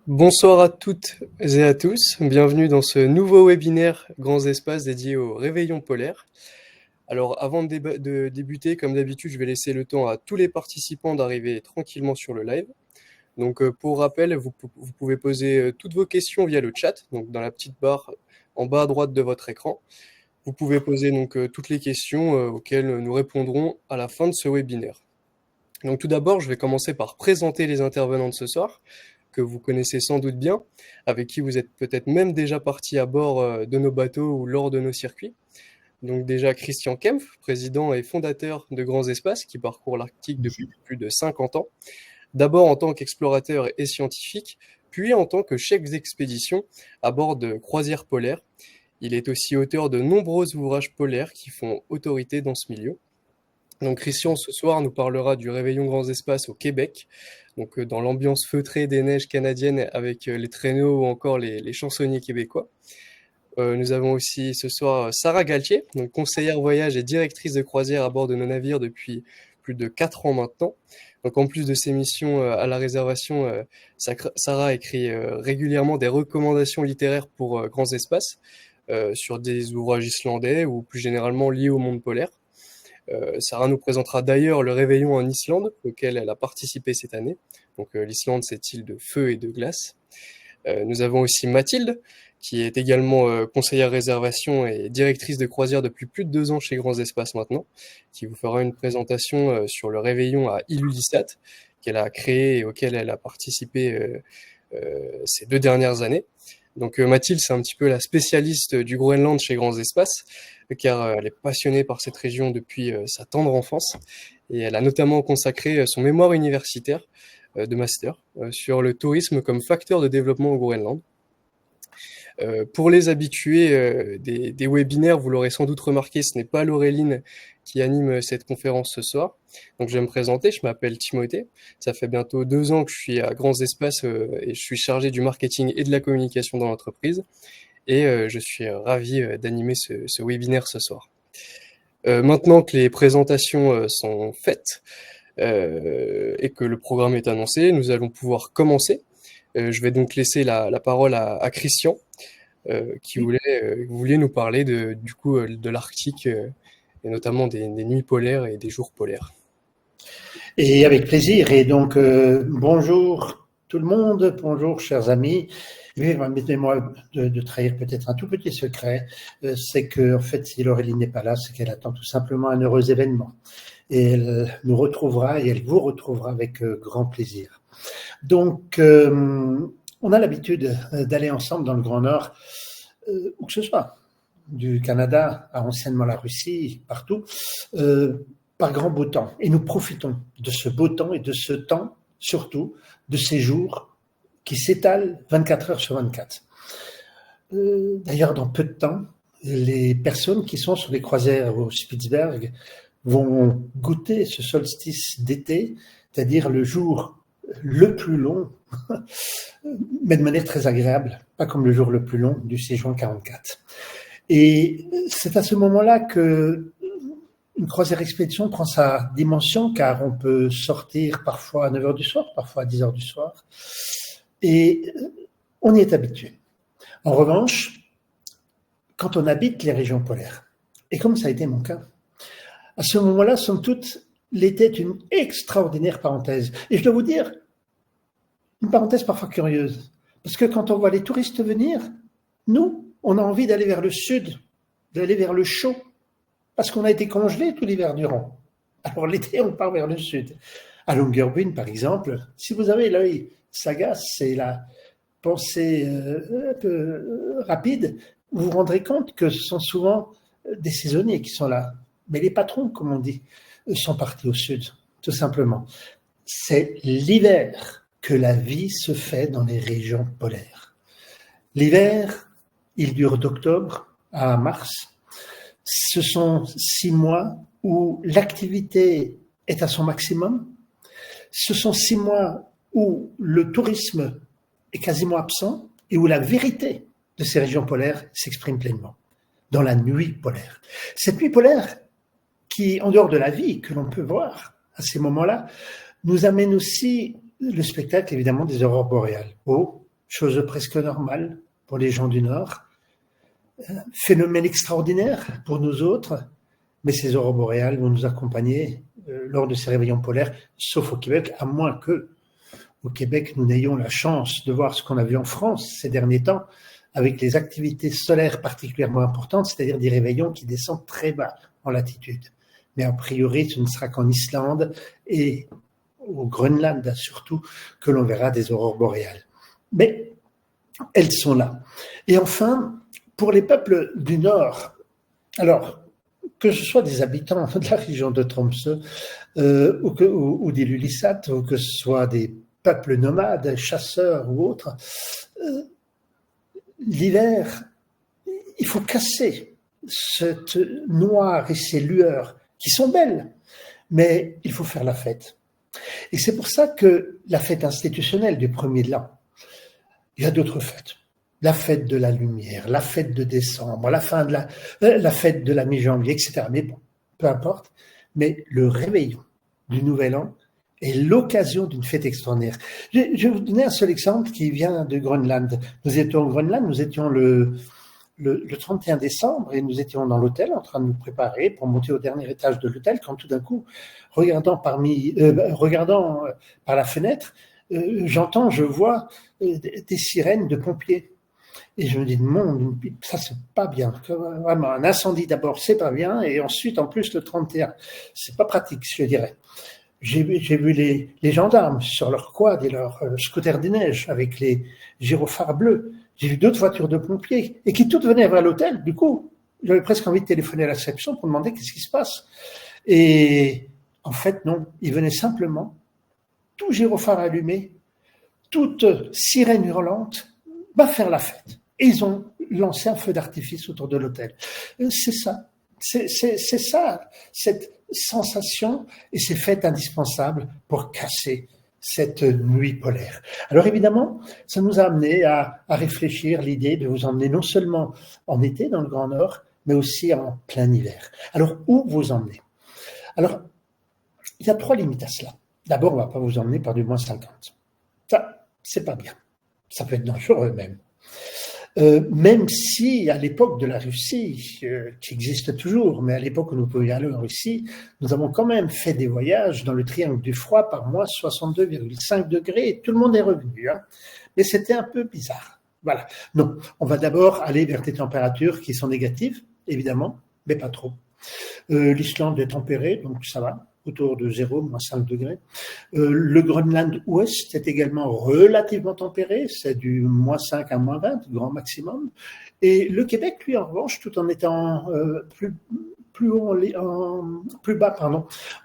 Bonsoir à toutes et à tous, bienvenue dans ce nouveau webinaire Grands Espaces dédié au réveillon polaire. Alors avant de débuter, comme d'habitude, je vais laisser le temps à tous les participants d'arriver tranquillement sur le live. Donc pour rappel, vous pouvez poser toutes vos questions via le chat, donc dans la petite barre en bas à droite de votre écran. Vous pouvez poser donc toutes les questions auxquelles nous répondrons à la fin de ce webinaire. Donc tout d'abord, je vais commencer par présenter les intervenants de ce soir, que vous connaissez sans doute bien, avec qui vous êtes peut-être même déjà partis à bord de nos bateaux ou lors de nos circuits. Donc déjà Christian Kempf, président et fondateur de Grands Espaces, qui parcourt l'Arctique depuis plus de 50 ans, d'abord en tant qu'explorateur et scientifique, puis en tant que chef d'expédition à bord de croisières polaires. Il est aussi auteur de nombreux ouvrages polaires qui font autorité dans ce milieu. Donc Christian, ce soir, nous parlera du réveillon Grands Espaces au Québec, donc dans l'ambiance feutrée des neiges canadiennes avec les traîneaux ou encore les chansonniers québécois. Nous avons aussi ce soir Sarah Galtier, donc conseillère voyage et directrice de croisière à bord de nos navires depuis plus de 4 ans maintenant. Donc en plus de ses missions à la réservation, Sarah écrit régulièrement des recommandations littéraires pour Grands Espaces sur des ouvrages islandais ou plus généralement liés au monde polaire. Sarah nous présentera d'ailleurs le réveillon en Islande, auquel elle a participé cette année. Donc l'Islande, cette île de feu et de glace. Nous avons aussi Mathilde, qui est également conseillère réservation et directrice de croisière depuis plus de 2 ans chez Grands Espaces maintenant, qui vous fera une présentation sur le réveillon à Ilulissat, qu'elle a créé et auquel elle a participé ces 2 dernières années. Donc Mathilde, c'est un petit peu la spécialiste du Groenland chez Grands Espaces, car elle est passionnée par cette région depuis sa tendre enfance, et elle a notamment consacré son mémoire universitaire de master sur le tourisme comme facteur de développement au Groenland. Pour les habitués des webinaires, vous l'aurez sans doute remarqué, ce n'est pas Laureline qui anime cette conférence ce soir. Donc je vais me présenter, je m'appelle Timothée. Ça fait bientôt 2 ans que je suis à Grands Espaces et je suis chargé du marketing et de la communication dans l'entreprise. Et je suis ravi d'animer ce webinaire ce soir. Maintenant que les présentations sont faites et que le programme est annoncé, nous allons pouvoir commencer. Je vais donc laisser la parole à Christian, qui voulait nous parler du coup de l'Arctique et notamment des nuits polaires et des jours polaires. Et avec plaisir. Et donc, bonjour tout le monde, bonjour chers amis. Permettez-moi de trahir peut-être un tout petit secret, c'est que en fait, si Laureline n'est pas là, c'est qu'elle attend tout simplement un heureux événement. Et elle nous retrouvera et elle vous retrouvera avec grand plaisir. Donc, on a l'habitude d'aller ensemble dans le Grand Nord, où que ce soit, du Canada à anciennement la Russie, partout, par grand beau temps. Et nous profitons de ce beau temps et de ce temps, surtout, de ces jours qui s'étalent 24 heures sur 24. D'ailleurs, dans peu de temps, les personnes qui sont sur les croisières au Spitzberg vont goûter ce solstice d'été, c'est-à-dire le jour le plus long, mais de manière très agréable, pas comme le jour le plus long du 6 juin 44. Et c'est à ce moment-là que une croisière expédition prend sa dimension, car on peut sortir parfois à 9 heures du soir, parfois à 10 heures du soir, et on y est habitué. En revanche, quand on habite les régions polaires, et comme ça a été mon cas, à ce moment-là, somme toute, l'été est une extraordinaire parenthèse. Et je dois vous dire, une parenthèse parfois curieuse, parce que quand on voit les touristes venir, nous, on a envie d'aller vers le sud, d'aller vers le chaud, parce qu'on a été congelé tout l'hiver durant. Alors l'été, on part vers le sud. À Longyearbyen, par exemple, si vous avez l'œil sagace, c'est la pensée un peu rapide, vous vous rendrez compte que ce sont souvent des saisonniers qui sont là. Mais les patrons, comme on dit, sont partis au sud, tout simplement. C'est l'hiver que la vie se fait dans les régions polaires. L'hiver, il dure d'octobre à mars. Ce sont 6 mois où l'activité est à son maximum. Ce sont 6 mois où le tourisme est quasiment absent et où la vérité de ces régions polaires s'exprime pleinement, dans la nuit polaire. Cette nuit polaire qui, en dehors de la vie que l'on peut voir à ces moments-là, nous amène aussi le spectacle, évidemment, des aurores boréales. Oh, chose presque normale pour les gens du Nord, phénomène extraordinaire pour nous autres, mais ces aurores boréales vont nous accompagner lors de ces réveillons polaires, sauf au Québec, à moins que au Québec, nous n'ayons la chance de voir ce qu'on a vu en France ces derniers temps, avec les activités solaires particulièrement importantes, c'est-à-dire des réveillons qui descendent très bas en latitude. Mais a priori, ce ne sera qu'en Islande et au Groenland surtout que l'on verra des aurores boréales. Mais elles sont là. Et enfin, pour les peuples du Nord, alors, que ce soit des habitants de la région de Tromsø ou d'Ilulissat, ou que ce soit des peuples nomades, chasseurs ou autres, l'hiver, il faut casser cette noire et ces lueurs qui sont belles, mais il faut faire la fête. Et c'est pour ça que la fête institutionnelle du 1er de l'an, il y a d'autres fêtes. La fête de la lumière, la fête de décembre, la fête de la mi-janvier, etc. Mais bon, peu importe. Mais le réveillon du Nouvel An est l'occasion d'une fête extraordinaire. Je vais vous donner un seul exemple qui vient de Groenland. Nous étions au Groenland, nous étions le 31 décembre et nous étions dans l'hôtel en train de nous préparer pour monter au dernier étage de l'hôtel quand tout d'un coup, regardant par la fenêtre, je vois des sirènes de pompiers. Et je me dis, ça c'est pas bien. Vraiment, un incendie d'abord, c'est pas bien. Et ensuite, en plus, le 31, c'est pas pratique, je dirais. J'ai vu les gendarmes sur leurs quads et leurs scooters des neiges avec les gyrophares bleus. J'ai vu d'autres voitures de pompiers et qui toutes venaient vers l'hôtel. Du coup, j'avais presque envie de téléphoner à la réception pour demander qu'est-ce qui se passe. Et en fait, non. Ils venaient simplement, tout gyrophare allumé, toute sirène hurlante, faire la fête. Et ils ont lancé un feu d'artifice autour de l'hôtel. C'est ça. C'est ça, cette sensation et ces fêtes indispensables pour casser cette nuit polaire. Alors évidemment, ça nous a amené à réfléchir l'idée de vous emmener non seulement en été dans le Grand Nord, mais aussi en plein hiver. Alors, où vous emmener? Alors, il y a 3 limites à cela. D'abord, on ne va pas vous emmener par du moins 50. Ça, c'est pas bien. Ça peut être dangereux même. Même si à l'époque de la Russie, qui existe toujours, mais à l'époque où nous pouvions aller en Russie, nous avons quand même fait des voyages dans le triangle du froid par moins 62,5 degrés et tout le monde est revenu. Hein. Mais c'était un peu bizarre. Voilà. Non, on va d'abord aller vers des températures qui sont négatives, évidemment, mais pas trop. L'Islande est tempérée, donc ça va, autour de 0, moins 5 degrés. Le Groenland ouest est également relativement tempéré, c'est du moins 5 à moins 20, grand maximum. Et le Québec, lui, en revanche, tout en étant plus bas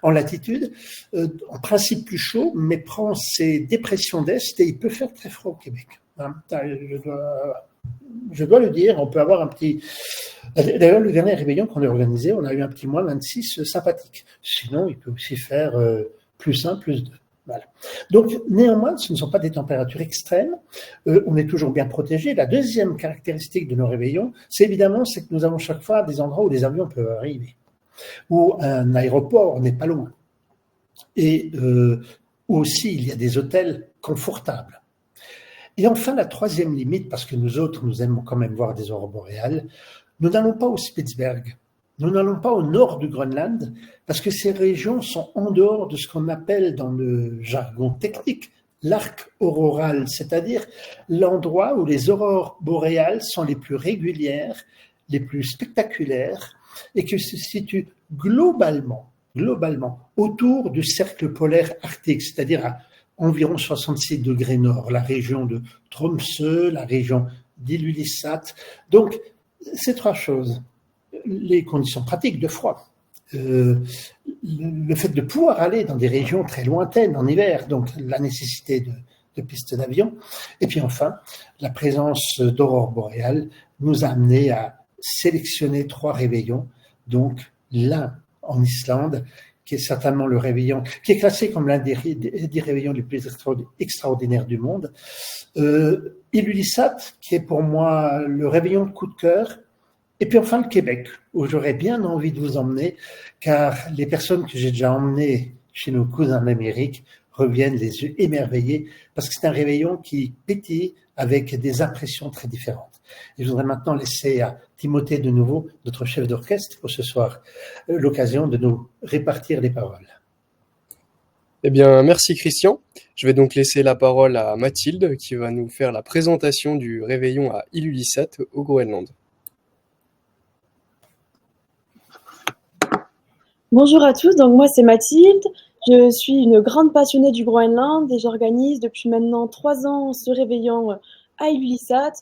en latitude, en principe plus chaud, mais prend ses dépressions d'est et il peut faire très froid au Québec. Hein, je dois le dire, on peut avoir un petit... D'ailleurs, le dernier réveillon qu'on a organisé, on a eu un petit moins 26 sympathique. Sinon, il peut aussi faire plus 1, plus 2. Voilà. Donc, néanmoins, ce ne sont pas des températures extrêmes. On est toujours bien protégé. La deuxième caractéristique de nos réveillons, c'est que nous avons chaque fois des endroits où les avions peuvent arriver, où un aéroport n'est pas loin. Et aussi, il y a des hôtels confortables. Et enfin, la troisième limite, parce que nous autres, nous aimons quand même voir des aurores boréales, nous n'allons pas au Spitzberg, nous n'allons pas au nord du Groenland, parce que ces régions sont en dehors de ce qu'on appelle dans le jargon technique l'arc auroral, c'est-à-dire l'endroit où les aurores boréales sont les plus régulières, les plus spectaculaires, et qui se situent globalement autour du cercle polaire arctique, c'est-à-dire à environ 66 degrés nord, la région de Tromsø, la région d'Ilulissat. Donc, ces 3 choses, les conditions pratiques de froid, le fait de pouvoir aller dans des régions très lointaines en hiver, donc la nécessité de pistes d'avion, et puis enfin, la présence d'aurores boréales nous a amené à sélectionner 3 réveillons, donc l'un en Islande, qui est certainement le réveillon, qui est classé comme l'un des réveillons les plus extraordinaires du monde. Ilulissat, qui est pour moi le réveillon de coup de cœur. Et puis enfin le Québec, où j'aurais bien envie de vous emmener, car les personnes que j'ai déjà emmenées chez nos cousins d'Amérique reviennent les yeux émerveillés, parce que c'est un réveillon qui pétille avec des impressions très différentes. Et je voudrais maintenant laisser à Timothée de nouveau, notre chef d'orchestre pour ce soir, l'occasion de nous répartir les paroles. Eh bien, merci Christian. Je vais donc laisser la parole à Mathilde qui va nous faire la présentation du réveillon à Ilulissat au Groenland. Bonjour à tous, donc moi c'est Mathilde, je suis une grande passionnée du Groenland et j'organise depuis maintenant 3 ans ce réveillon à Ilulissat.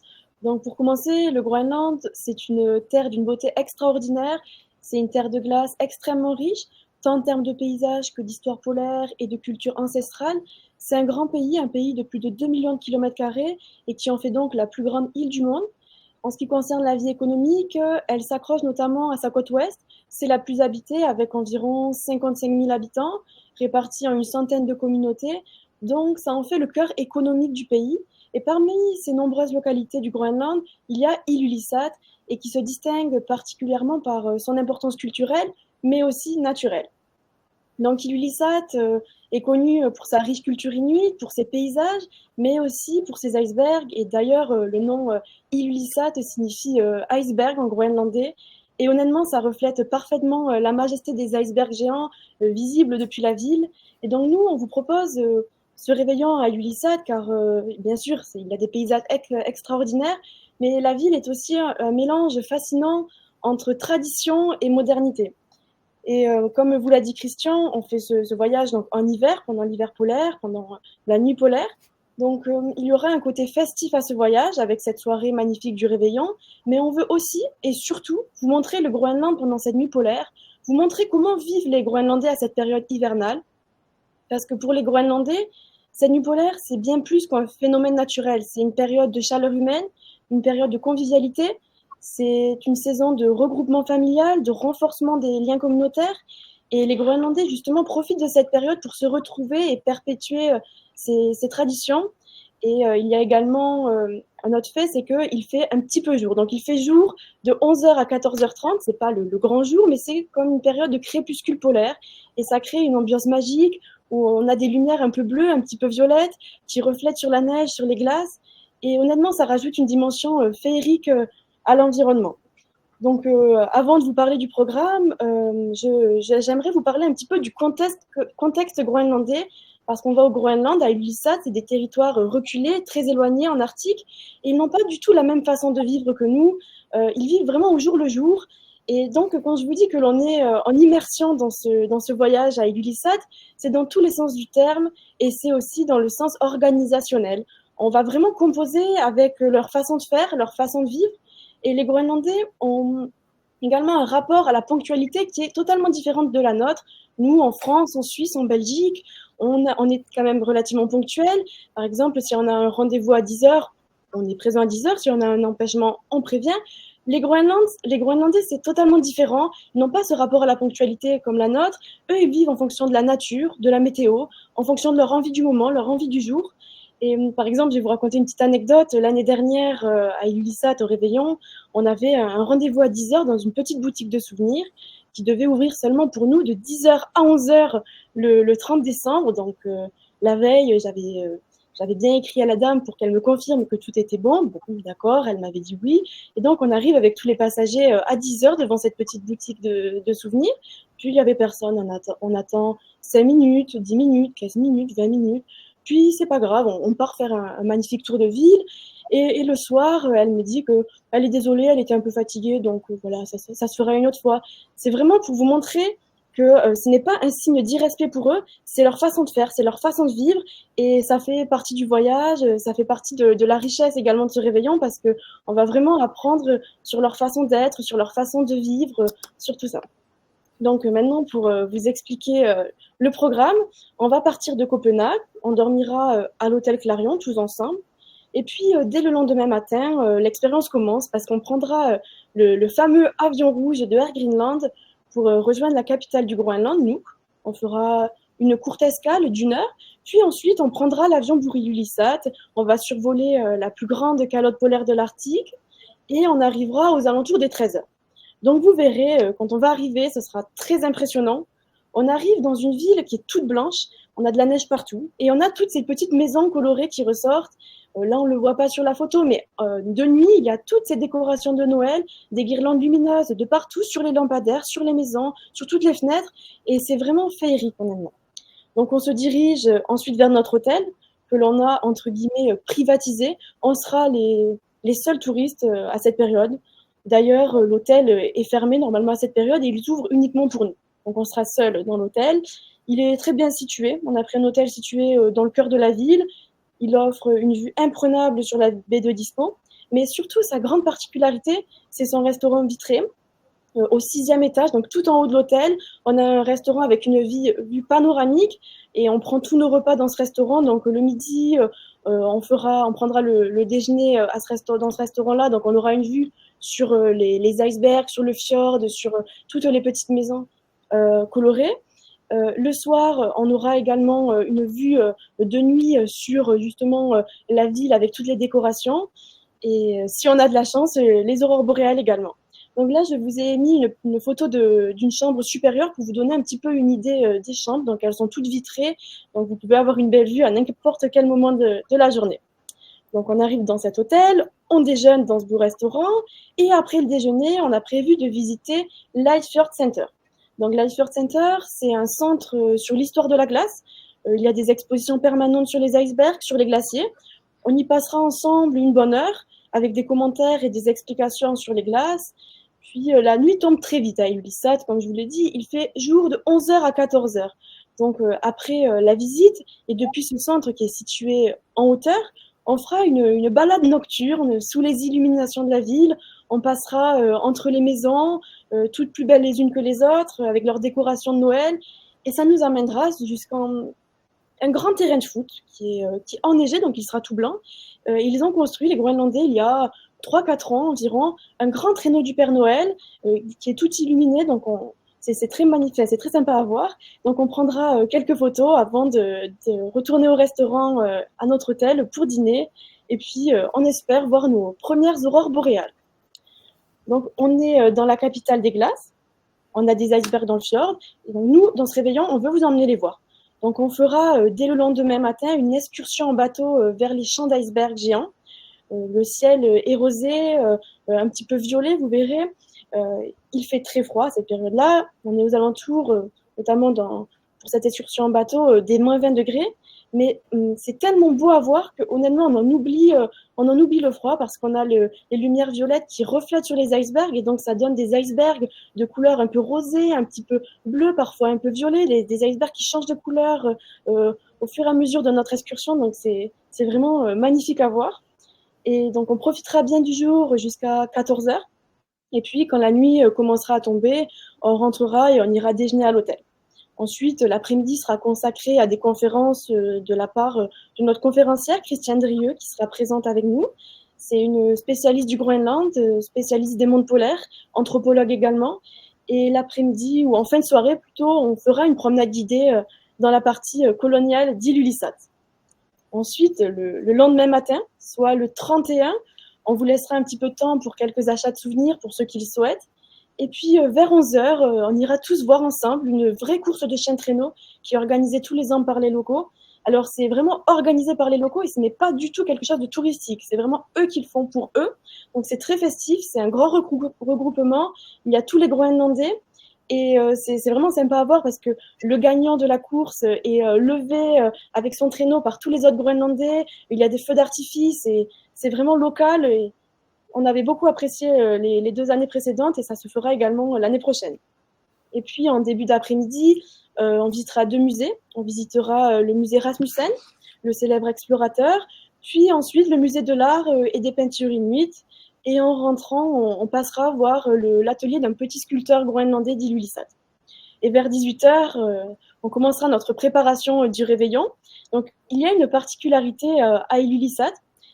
Donc pour commencer, le Groenland c'est une terre d'une beauté extraordinaire, c'est une terre de glace extrêmement riche, tant en termes de paysages que d'histoire polaire et de culture ancestrale. C'est un grand pays, un pays de plus de 2 millions de kilomètres carrés et qui en fait donc la plus grande île du monde. En ce qui concerne la vie économique, elle s'accroche notamment à sa côte ouest. C'est la plus habitée avec environ 55 000 habitants, répartis en une centaine de communautés. Donc, ça en fait le cœur économique du pays. Et parmi ces nombreuses localités du Groenland, il y a Ilulissat, et qui se distingue particulièrement par son importance culturelle, mais aussi naturelle. Donc, Ilulissat est connu pour sa riche culture inuite, pour ses paysages, mais aussi pour ses icebergs. Et d'ailleurs, le nom Ilulissat signifie iceberg en groenlandais. Et honnêtement, ça reflète parfaitement la majesté des icebergs géants visibles depuis la ville. Et donc, nous, on vous propose ce réveillon à Ilulissat, car bien sûr, il y a des paysages extraordinaires, mais la ville est aussi un mélange fascinant entre tradition et modernité. Et comme vous l'a dit Christian, on fait ce voyage donc, en hiver, pendant l'hiver polaire, pendant la nuit polaire. Donc il y aura un côté festif à ce voyage avec cette soirée magnifique du réveillon, mais on veut aussi et surtout vous montrer le Groenland pendant cette nuit polaire, vous montrer comment vivent les Groenlandais à cette période hivernale, parce que pour les Groenlandais, cette nuit polaire, c'est bien plus qu'un phénomène naturel, c'est une période de chaleur humaine, une période de convivialité. C'est une saison de regroupement familial, de renforcement des liens communautaires. Et les Groenlandais, justement, profitent de cette période pour se retrouver et perpétuer ces traditions. Et il y a également un autre fait, c'est qu'il fait un petit peu jour. Donc, il fait jour de 11h à 14h30. Ce n'est pas le grand jour, mais c'est comme une période de crépuscule polaire. Et ça crée une ambiance magique où on a des lumières un peu bleues, un petit peu violettes, qui reflètent sur la neige, sur les glaces. Et honnêtement, ça rajoute une dimension féerique à l'environnement. Donc, avant de vous parler du programme, j'aimerais vous parler un petit peu du contexte groenlandais, parce qu'on va au Groenland, à Ilulissat, c'est des territoires reculés, très éloignés en Arctique, et ils n'ont pas du tout la même façon de vivre que nous. Ils vivent vraiment au jour le jour. Et donc, quand je vous dis que l'on est en immersion dans ce voyage à Ilulissat, c'est dans tous les sens du terme, et c'est aussi dans le sens organisationnel. On va vraiment composer avec leur façon de faire, leur façon de vivre. Et les Groenlandais ont également un rapport à la ponctualité qui est totalement différente de la nôtre. Nous, en France, en Suisse, en Belgique, on est quand même relativement ponctuel. Par exemple, si on a un rendez-vous à 10h, on est présent à 10h. Si on a un empêchement, on prévient. Les Groenlandais, c'est totalement différent. Ils n'ont pas ce rapport à la ponctualité comme la nôtre. Eux, ils vivent en fonction de la nature, de la météo, en fonction de leur envie du moment, leur envie du jour. Et par exemple, je vais vous raconter une petite anecdote. L'année dernière, à Ilulissat, au Réveillon, on avait un rendez-vous à 10h dans une petite boutique de souvenirs qui devait ouvrir seulement pour nous de 10h à 11h le 30 décembre. Donc, la veille, j'avais bien écrit à la dame pour qu'elle me confirme que tout était bon. Bon, d'accord, elle m'avait dit oui. Et donc, on arrive avec tous les passagers à 10h devant cette petite boutique de souvenirs. Puis, il n'y avait personne. On attend 5 minutes, 10 minutes, 15 minutes, 20 minutes. Puis, c'est pas grave, on part faire un magnifique tour de ville. Et le soir, elle me dit qu'elle est désolée, elle était un peu fatiguée, donc voilà, ça se fera une autre fois. C'est vraiment pour vous montrer que ce n'est pas un signe d'irrespect pour eux, c'est leur façon de faire, c'est leur façon de vivre, et ça fait partie du voyage, ça fait partie de la richesse également de ce réveillon, parce qu'on va vraiment apprendre sur leur façon d'être, sur leur façon de vivre, sur tout ça. Donc maintenant, pour vous expliquer le programme, on va partir de Copenhague, on dormira à l'hôtel Clarion tous ensemble. Et puis, dès le lendemain matin, l'expérience commence parce qu'on prendra le fameux avion rouge de Air Greenland pour rejoindre la capitale du Groenland, Nuuk. On fera une courte escale d'une heure, puis ensuite, on prendra l'avion pour Ilulissat. On va survoler la plus grande calotte polaire de l'Arctique et on arrivera aux alentours des 13h. Donc, vous verrez, quand on va arriver, ce sera très impressionnant. On arrive dans une ville qui est toute blanche. On a de la neige partout. Et on a toutes ces petites maisons colorées qui ressortent. Là, on ne le voit pas sur la photo, mais de nuit, il y a toutes ces décorations de Noël, des guirlandes lumineuses de partout sur les lampadaires, sur les maisons, sur toutes les fenêtres. Et c'est vraiment féerique, honnêtement. Donc, on se dirige ensuite vers notre hôtel, que l'on a, entre guillemets, privatisé. On sera les seuls touristes à cette période. D'ailleurs, l'hôtel est fermé normalement à cette période et il ouvre uniquement pour nous. Donc, on sera seul dans l'hôtel. Il est très bien situé. On a pris un hôtel situé dans le cœur de la ville. Il offre une vue imprenable sur la baie de Dispont. Mais surtout, sa grande particularité, c'est son restaurant vitré au 6e étage, donc tout en haut de l'hôtel. On a un restaurant avec une vue panoramique et on prend tous nos repas dans ce restaurant. Donc le midi, on prendra le déjeuner dans ce restaurant-là. Donc on aura une vue sur les icebergs, sur le fjord, sur toutes les petites maisons colorées. Le soir, on aura également une vue de nuit sur justement la ville avec toutes les décorations. Et si on a de la chance, les aurores boréales également. Donc là, je vous ai mis une photo d'une chambre supérieure pour vous donner un petit peu une idée des chambres. Donc elles sont toutes vitrées, donc vous pouvez avoir une belle vue à n'importe quel moment de la journée. Donc on arrive dans cet hôtel, on déjeune dans ce beau restaurant et après le déjeuner, on a prévu de visiter l'Ice Center. Donc l'Ice Center, c'est un centre sur l'histoire de la glace. Il y a des expositions permanentes sur les icebergs, sur les glaciers. On y passera ensemble une bonne heure avec des commentaires et des explications sur les glaces. Puis la nuit tombe très vite à Ilulissat, comme je vous l'ai dit, il fait jour de 11h à 14h. Donc après la visite, et depuis ce centre qui est situé en hauteur, on fera une balade nocturne sous les illuminations de la ville. On passera entre les maisons, toutes plus belles les unes que les autres, avec leurs décorations de Noël. Et ça nous amènera jusqu'à un grand terrain de foot qui est enneigé, donc il sera tout blanc. Ils ont construit, les Groenlandais, il y a 3-4 ans environ, un grand traîneau du Père Noël qui est tout illuminé. Donc c'est très magnifique, c'est très sympa à voir. Donc on prendra quelques photos avant de retourner au restaurant à notre hôtel pour dîner. Et puis on espère voir nos premières aurores boréales. Donc on est dans la capitale des glaces. On a des icebergs dans le fjord. Et donc nous, dans ce réveillon, on veut vous emmener les voir. Donc on fera dès le lendemain matin une excursion en bateau vers les champs d'icebergs géants. Le ciel est rosé, un petit peu violet, vous verrez. Il fait très froid à cette période-là. On est aux alentours, notamment pour cette excursion en bateau, des moins 20 degrés. Mais c'est tellement beau à voir qu'honnêtement, on en oublie le froid parce qu'on a les lumières violettes qui reflètent sur les icebergs et donc ça donne des icebergs de couleur un peu rosée, un petit peu bleu, parfois un peu violet, des icebergs qui changent de couleur au fur et à mesure de notre excursion. Donc c'est vraiment magnifique à voir. Et donc on profitera bien du jour jusqu'à 14h. Et puis quand la nuit commencera à tomber, on rentrera et on ira déjeuner à l'hôtel. Ensuite, l'après-midi sera consacré à des conférences de la part de notre conférencière, Christiane Drieux, qui sera présente avec nous. C'est une spécialiste du Groenland, spécialiste des mondes polaires, anthropologue également. Et l'après-midi, ou en fin de soirée plutôt, on fera une promenade guidée dans la partie coloniale d'Ilulissat. Ensuite, le lendemain matin, soit le 31, on vous laissera un petit peu de temps pour quelques achats de souvenirs pour ceux qui le souhaitent. Et puis, vers 11h, on ira tous voir ensemble une vraie course de chien traîneau qui est organisée tous les ans par les locaux. Alors, c'est vraiment organisé par les locaux et ce n'est pas du tout quelque chose de touristique. C'est vraiment eux qui le font pour eux. Donc, c'est très festif, c'est un grand regroupement. Il y a tous les Groenlandais. Et c'est vraiment sympa à voir parce que le gagnant de la course est levé avec son traîneau par tous les autres Groenlandais. Il y a des feux d'artifice et c'est vraiment local. Et on avait beaucoup apprécié les 2 années précédentes et ça se fera également l'année prochaine. Et puis en début d'après-midi, on visitera 2 musées. On visitera le musée Rasmussen, le célèbre explorateur, puis ensuite le musée de l'art et des peintures inuites. Et en rentrant, on passera voir l'atelier d'un petit sculpteur groenlandais d'Ilulissat. Et vers 18h, on commencera notre préparation du réveillon. Donc, il y a une particularité à Ilulissat,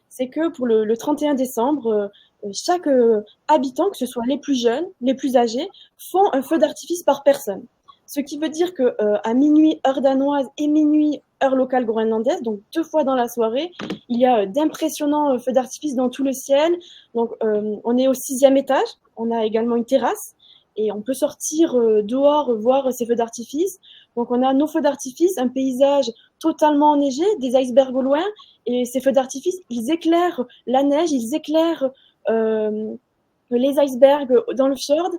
c'est que pour le 31 décembre, chaque habitant, que ce soit les plus jeunes, les plus âgés, font un feu d'artifice par personne. Ce qui veut dire qu'à minuit, heure danoise, et minuit, heure locale groenlandaise, donc 2 fois dans la soirée, il y a d'impressionnants feux d'artifice dans tout le ciel. Donc, on est au 6e étage, on a également une terrasse, et on peut sortir dehors voir ces feux d'artifice. Donc on a nos feux d'artifice, un paysage totalement enneigé, des icebergs au loin, et ces feux d'artifice, ils éclairent la neige, ils éclairent les icebergs dans le fjord,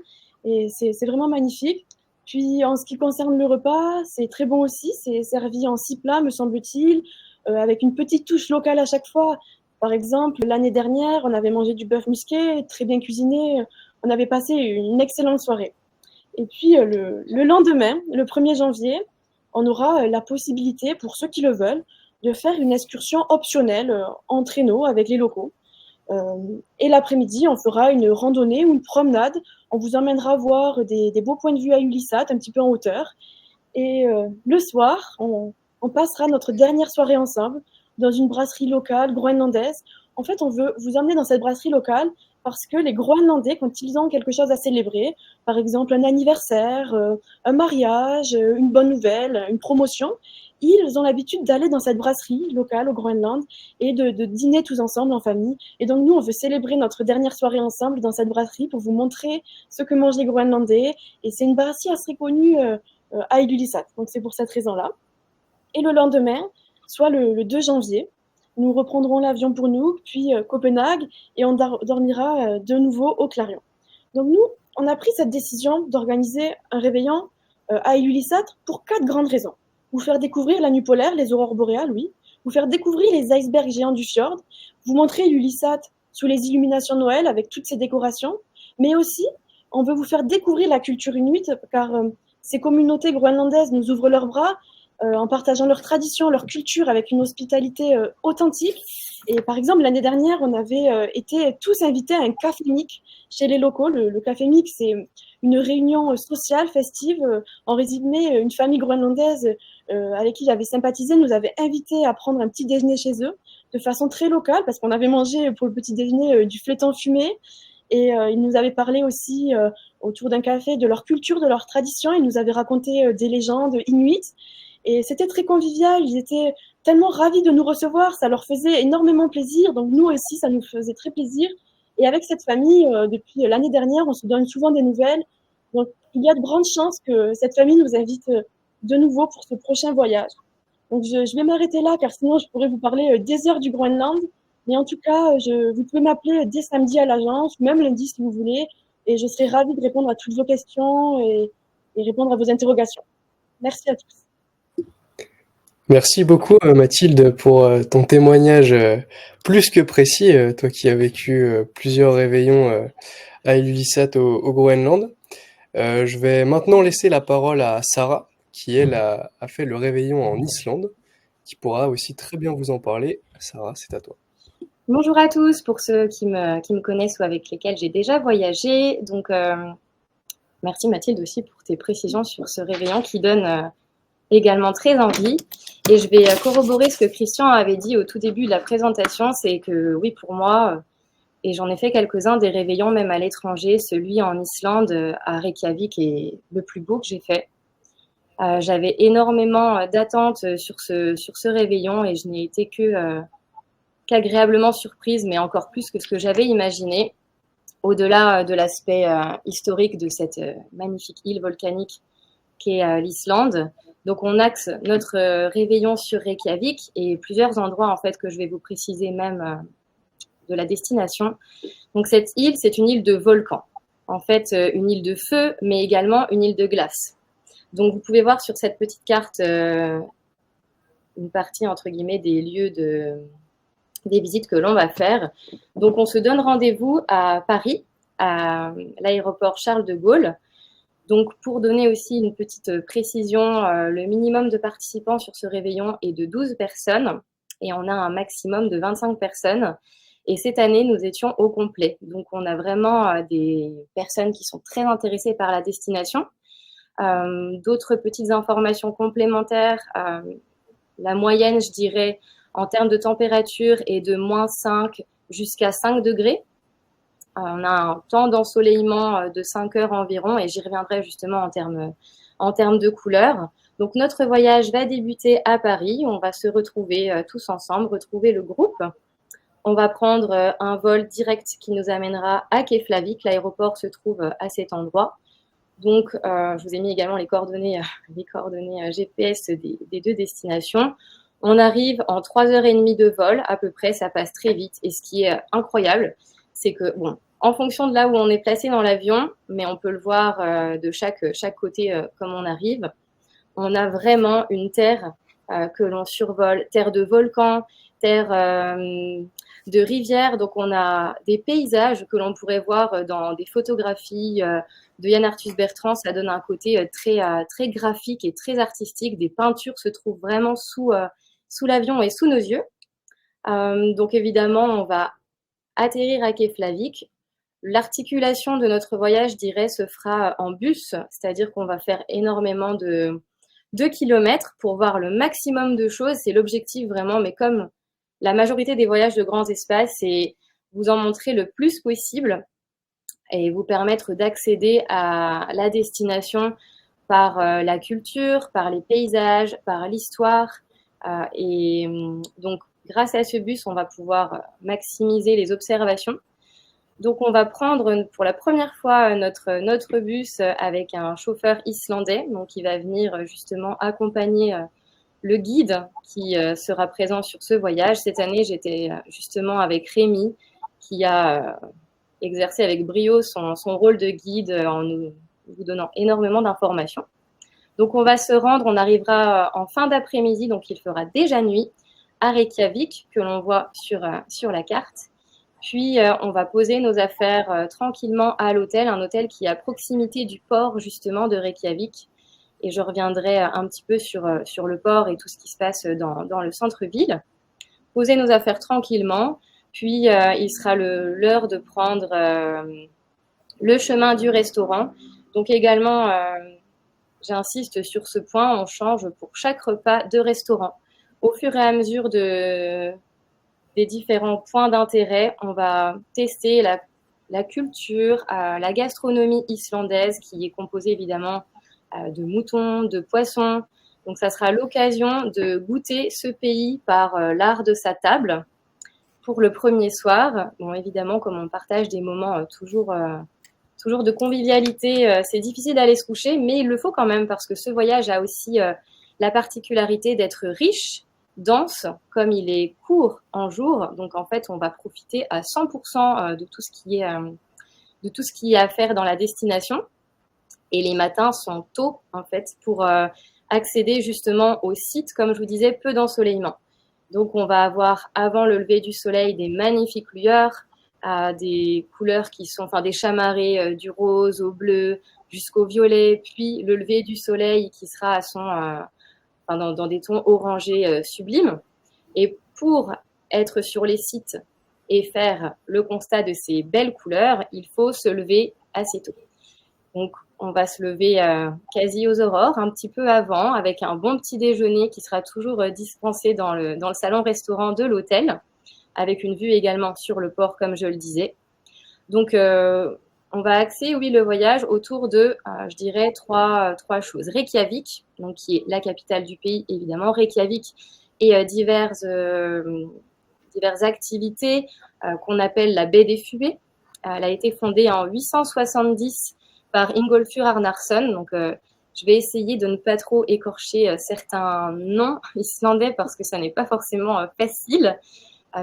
et c'est vraiment magnifique. Puis en ce qui concerne le repas, c'est très bon aussi, c'est servi en 6 plats, me semble-t-il, avec une petite touche locale à chaque fois. Par exemple, l'année dernière, on avait mangé du bœuf musqué, très bien cuisiné, on avait passé une excellente soirée. Et puis le lendemain, le 1er janvier, on aura la possibilité, pour ceux qui le veulent, de faire une excursion optionnelle en traîneau avec les locaux. Et l'après-midi, on fera une randonnée ou une promenade. On vous emmènera voir des beaux points de vue à Ulyssat, un petit peu en hauteur. Et le soir, on passera notre dernière soirée ensemble dans une brasserie locale groenlandaise. En fait, on veut vous emmener dans cette brasserie locale parce que les Groenlandais, quand ils ont quelque chose à célébrer, par exemple un anniversaire, un mariage, une bonne nouvelle, une promotion, ils ont l'habitude d'aller dans cette brasserie locale au Groenland et de dîner tous ensemble en famille. Et donc nous, on veut célébrer notre dernière soirée ensemble dans cette brasserie pour vous montrer ce que mangent les Groenlandais. Et c'est une brasserie assez connue à Ilulissat. Donc c'est pour cette raison-là. Et le lendemain, soit le 2 janvier, nous reprendrons l'avion pour Nuuk, puis Copenhague, et on dormira de nouveau au Clarion. Donc nous, on a pris cette décision d'organiser un réveillon à Ilulissat pour 4 grandes raisons. Vous faire découvrir la nuit polaire, les aurores boréales, oui. Vous faire découvrir les icebergs géants du fjord. Vous montrer Ilulissat sous les illuminations de Noël avec toutes ses décorations. Mais aussi, on veut vous faire découvrir la culture inuite, car ces communautés groenlandaises nous ouvrent leurs bras en partageant leurs traditions, leur culture avec une hospitalité authentique. Et par exemple, l'année dernière, on avait été tous invités à un café-mic chez les locaux. Le café-mic, c'est une réunion sociale, festive. En résumé, une famille groenlandaise avec qui j'avais sympathisé nous avait invités à prendre un petit déjeuner chez eux de façon très locale, parce qu'on avait mangé pour le petit déjeuner du flétan fumé. Et ils nous avaient parlé aussi autour d'un café de leur culture, de leur tradition. Ils nous avaient raconté des légendes inuites. Et c'était très convivial, ils étaient tellement ravis de nous recevoir, ça leur faisait énormément plaisir, donc nous aussi, ça nous faisait très plaisir. Et avec cette famille, depuis l'année dernière, on se donne souvent des nouvelles, donc il y a de grandes chances que cette famille nous invite de nouveau pour ce prochain voyage. Donc je vais m'arrêter là, car sinon je pourrais vous parler des heures du Groenland, mais en tout cas, vous pouvez m'appeler dès samedi à l'agence, ou même lundi si vous voulez, et je serai ravie de répondre à toutes vos questions et répondre à vos interrogations. Merci à tous. Merci beaucoup Mathilde pour ton témoignage plus que précis, toi qui as vécu plusieurs réveillons à Ilulissat au Groenland. Je vais maintenant laisser la parole à Sarah, qui elle a fait le réveillon en Islande, qui pourra aussi très bien vous en parler. Sarah, c'est à toi. Bonjour à tous, pour ceux qui me connaissent ou avec lesquels j'ai déjà voyagé. Donc, merci Mathilde aussi pour tes précisions sur ce réveillon qui donne également très envie. Et je vais corroborer ce que Christian avait dit au tout début de la présentation, c'est que oui, pour moi, et j'en ai fait quelques-uns des réveillons même à l'étranger, celui en Islande, à Reykjavik, est le plus beau que j'ai fait. J'avais énormément d'attentes sur ce réveillon et je n'ai été qu'agréablement surprise, mais encore plus que ce que j'avais imaginé, au-delà de l'aspect historique de cette magnifique île volcanique qu'est l'Islande. Donc, on axe notre réveillon sur Reykjavik et plusieurs endroits, en fait, que je vais vous préciser même de la destination. Donc, cette île, c'est une île de volcan. En fait, une île de feu, mais également une île de glace. Donc, vous pouvez voir sur cette petite carte une partie, entre guillemets, des lieux des visites que l'on va faire. Donc, on se donne rendez-vous à Paris, à l'aéroport Charles de Gaulle. Donc, pour donner aussi une petite précision, le minimum de participants sur ce réveillon est de 12 personnes et on a un maximum de 25 personnes. Et cette année, nous étions au complet. Donc, on a vraiment des personnes qui sont très intéressées par la destination. D'autres petites informations complémentaires, la moyenne, je dirais, en termes de température est de -5 jusqu'à 5 degrés. On a un temps d'ensoleillement de 5 heures environ et j'y reviendrai justement en termes de couleurs. Donc, notre voyage va débuter à Paris. On va se retrouver tous ensemble, retrouver le groupe. On va prendre un vol direct qui nous amènera à Keflavik. L'aéroport se trouve à cet endroit. Donc, je vous ai mis également les coordonnées GPS des 2 destinations. On arrive en 3h30 de vol à peu près, ça passe très vite. Et ce qui est incroyable, c'est que, bon, en fonction de là où on est placé dans l'avion, mais on peut le voir de chaque côté comme on arrive, on a vraiment une terre que l'on survole, terre de volcans, terre de rivières. Donc, on a des paysages que l'on pourrait voir dans des photographies de Yann Arthus Bertrand. Ça donne un côté très graphique et très artistique. Des peintures se trouvent vraiment sous l'avion et sous nos yeux. Donc, évidemment, on va atterrir à Keflavik. L'articulation de notre voyage, je dirais, se fera en bus, c'est-à-dire qu'on va faire énormément de kilomètres pour voir le maximum de choses. C'est l'objectif vraiment, mais comme la majorité des voyages de grands espaces, c'est vous en montrer le plus possible et vous permettre d'accéder à la destination par la culture, par les paysages, par l'histoire. Et donc, grâce à ce bus, on va pouvoir maximiser les observations. Donc, on va prendre pour la première fois notre bus avec un chauffeur islandais, donc qui va venir justement accompagner le guide qui sera présent sur ce voyage. Cette année, j'étais justement avec Rémi, qui a exercé avec brio son rôle de guide en nous donnant énormément d'informations. Donc, on va se rendre, on arrivera en fin d'après-midi, donc il fera déjà nuit, à Reykjavik, que l'on voit sur la carte. Puis, on va poser nos affaires tranquillement à l'hôtel, un hôtel qui est à proximité du port, justement, de Reykjavik. Et je reviendrai un petit peu sur le port et tout ce qui se passe dans le centre-ville. Poser nos affaires tranquillement. Puis, il sera l'heure de prendre le chemin du restaurant. Donc, également, j'insiste sur ce point, on change pour chaque repas de restaurant. Au fur et à mesure des différents points d'intérêt, on va tester la culture, la gastronomie islandaise qui est composée évidemment de moutons, de poissons. Donc, ça sera l'occasion de goûter ce pays par l'art de sa table pour le premier soir. Bon, évidemment, comme on partage des moments toujours de convivialité, c'est difficile d'aller se coucher, mais il le faut quand même parce que ce voyage a aussi la particularité d'être riche, dense, comme il est court en jours. Donc, en fait, on va profiter à 100% de tout ce qui est à faire dans la destination. Et les matins sont tôt, en fait, pour accéder justement au site, comme je vous disais, peu d'ensoleillement. Donc, on va avoir, avant le lever du soleil, des magnifiques lueurs, des couleurs qui sont, enfin, des chamarrés du rose au bleu jusqu'au violet, puis le lever du soleil qui sera dans des tons orangés sublimes. Et pour être sur les sites et faire le constat de ces belles couleurs, il faut se lever assez tôt. Donc, on va se lever quasi aux aurores, un petit peu avant, avec un bon petit déjeuner qui sera toujours dispensé dans le salon-restaurant de l'hôtel, avec une vue également sur le port, comme je le disais. Donc, on va axer, oui, le voyage autour de, je dirais, trois choses. Reykjavik, donc, qui est la capitale du pays, évidemment. Reykjavik et diverses activités qu'on appelle la baie des Fumées. Elle a été fondée en 870 par Ingolfur Arnarson. Donc, je vais essayer de ne pas trop écorcher certains noms islandais parce que ça n'est pas forcément facile.